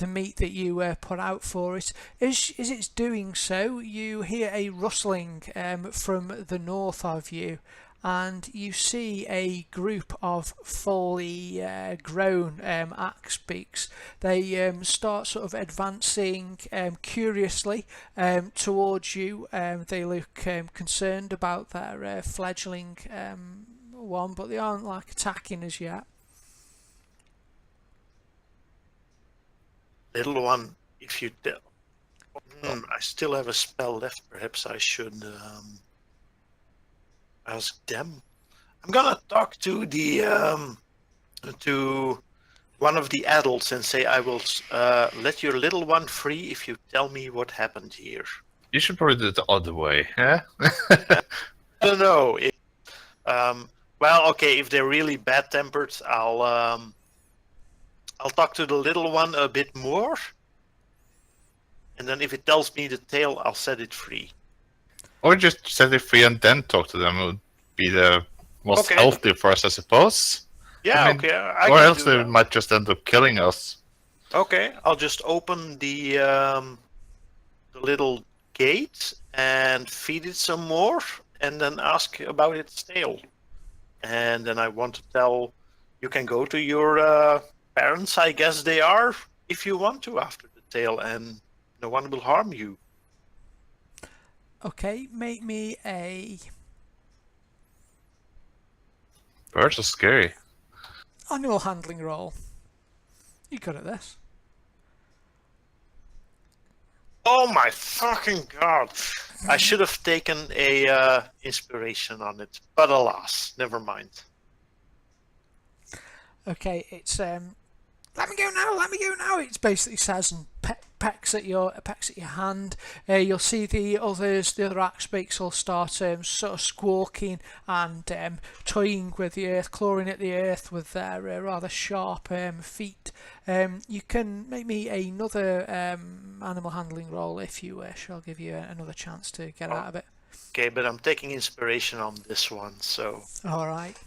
meat that you put out for it. As it's doing so, you hear a rustling from the north of you, and you see a group of fully grown axe beaks. They start sort of advancing curiously towards you. They look concerned about their fledgling one, but they aren't like attacking as yet. Little one, if you tell. I still have a spell left. Perhaps I should ask them. I'm gonna talk to the to one of the adults and say, I will let your little one free if you tell me what happened here. You should probably do it the other way, yeah? I don't know. Well, okay, if they're really bad-tempered, I'll talk to the little one a bit more, and then if it tells me the tale, I'll set it free. Or just set it free and then talk to them. It would be the most Okay. healthy for us, I suppose. Yeah, I mean, okay. I or can else do they that. might just end up killing us. Okay, I'll just open the little gate and feed it some more, and then ask about its tail. And then I want to tell you can go to your parents, I guess they are, if you want to after the tail, and no one will harm you. Okay, make me a Birds are scary. animal handling roll. You good at this? Oh my fucking god! I should have taken a inspiration on it, but alas, never mind. Okay, it's let me go now. It basically says and pecks at your hand. You'll see the other axe beaks will start sort of squawking and toying with the earth, clawing at the earth with their rather sharp feet. You can make me another animal handling roll if you wish. I'll give you another chance to get out of it. Okay, but I'm taking inspiration on this one, so All right.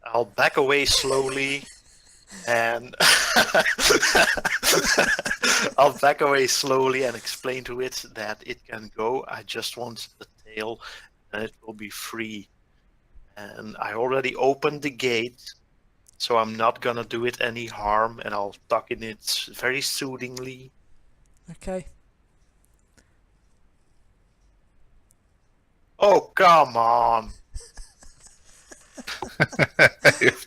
I'll back away slowly. And I'll back away slowly and explain to it that it can go. I just want the tail and it will be free. And I already opened the gate, so I'm not gonna do it any harm, and I'll talk in it very soothingly. Okay. Oh, come on.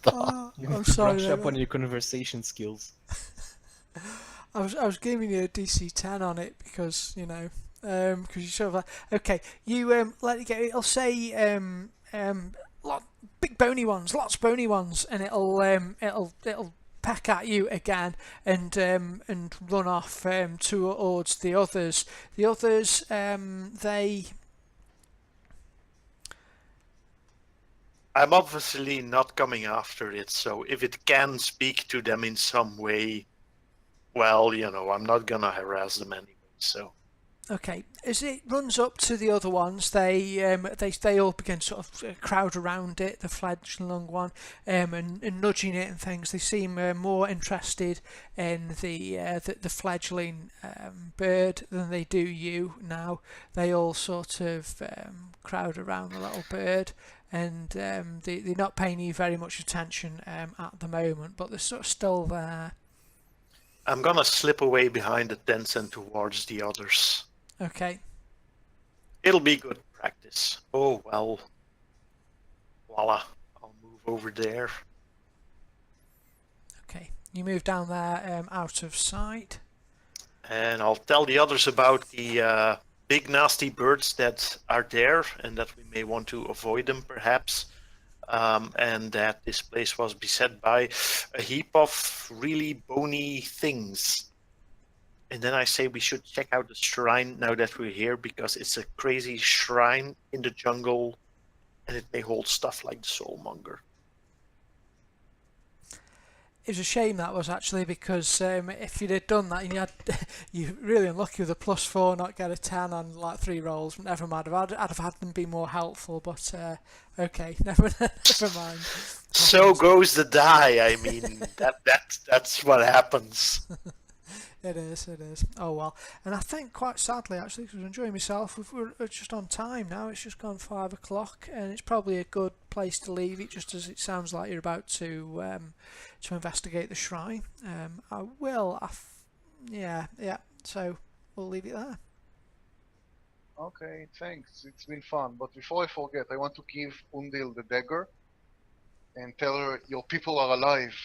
Oh, You I'm have to sorry. brush up mate. on your conversation skills. I was giving you a DC 10 on it because because you sort of like, okay, you let it go. It'll say lot big bony ones, lots of bony ones, and it'll peck at you again and run off towards the others. The others they. I'm obviously not coming after it, so if it can speak to them in some way, well, I'm not gonna harass them anyway. So Okay, as it runs up to the other ones, they all begin sort of crowd around it, the fledgling one, and nudging it and things. They seem more interested in the fledgling bird than they do you now. They all sort of crowd around the little bird, and they're not paying you very much attention at the moment, but they're sort of still there. I'm gonna slip away behind the tents and towards the others. Okay. It'll be good practice. Oh well. Voila. I'll move over there. Okay, you move down there out of sight. And I'll tell the others about the big nasty birds that are there and that we may want to avoid them perhaps. And that this place was beset by a heap of really bony things. And then I say we should check out the shrine now that we're here because it's a crazy shrine in the jungle and it may hold stuff like the Soulmonger. It was a shame that was actually because if you'd have done that and you're really unlucky with a +4 not get a 10 on like 3 rolls, never mind. I'd have had them be more helpful, but okay, never mind. So goes the die. I mean, that's what happens. It is. Oh well. And I think quite sadly actually, because I'm enjoying myself, we're just on time now. It's just gone 5 o'clock, and it's probably a good place to leave it, just as it sounds like you're about to investigate the shrine. I will. Yeah. So we'll leave it there. Okay, thanks. It's been fun. But before I forget, I want to give Undil the dagger and tell her your people are alive.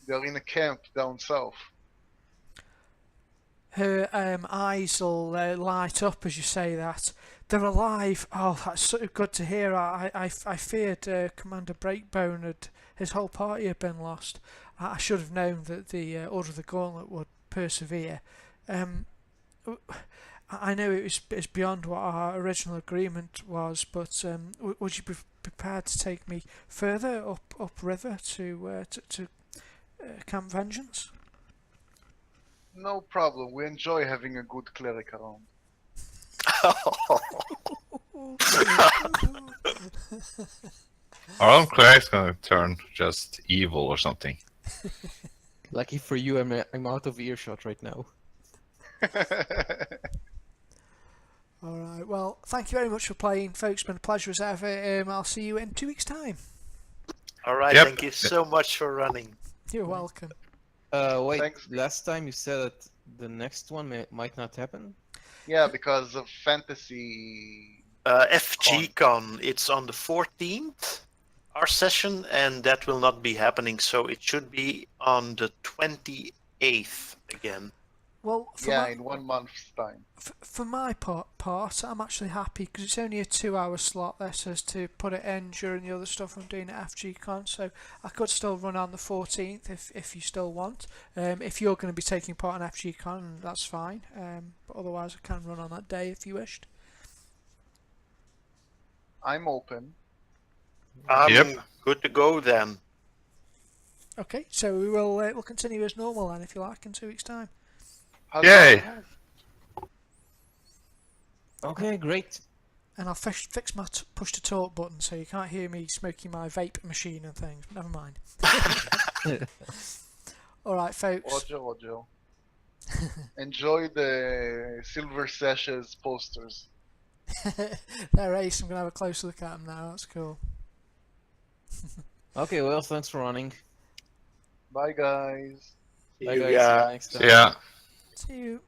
They're in a camp down south. Her eyes will light up as you say that. They're alive. Oh, that's so good to hear. I feared Commander Breakbone had his whole party had been lost. I should have known that the Order of the Gauntlet would persevere. I know it's beyond what our original agreement was, but would you be prepared to take me further up river to Camp Vengeance? No problem. We enjoy having a good cleric around. Our own cleric's gonna turn just evil or something. Lucky for you, I'm out of earshot right now. Alright, well, thank you very much for playing, folks. It's been a pleasure as ever. I'll see you in 2 weeks' time. All right, Yep. Thank you so much for running. You're welcome. Wait, Thanks. last time you said that the next one might not happen? Yeah, because of fantasy. FGCon, it's on the 14th, our session, and that will not be happening, so it should be on the 28th again. Well, Yeah, in 1 month's time. for my part, I'm actually happy because it's only a 2-hour slot there says to put it in during the other stuff I'm doing at FGCon, so I could still run on the 14th if you still want. If you're going to be taking part in FGCon, that's fine, but otherwise I can run on that day if you wished. I'm open. I'm Yep. good to go then. Okay, so we will we'll continue as normal then if you like in 2 weeks' time. How's Yay! that? Okay, great. And I'll fix my push to talk button so you can't hear me smoking my vape machine and things. Never mind. Alright, folks. Roger. Enjoy the Silver Sashes posters. They're ace. I'm going to have a close look at them now. That's cool. Okay, well, thanks for running. Bye, guys. Bye, You, guys. See you next time. Yeah. See you.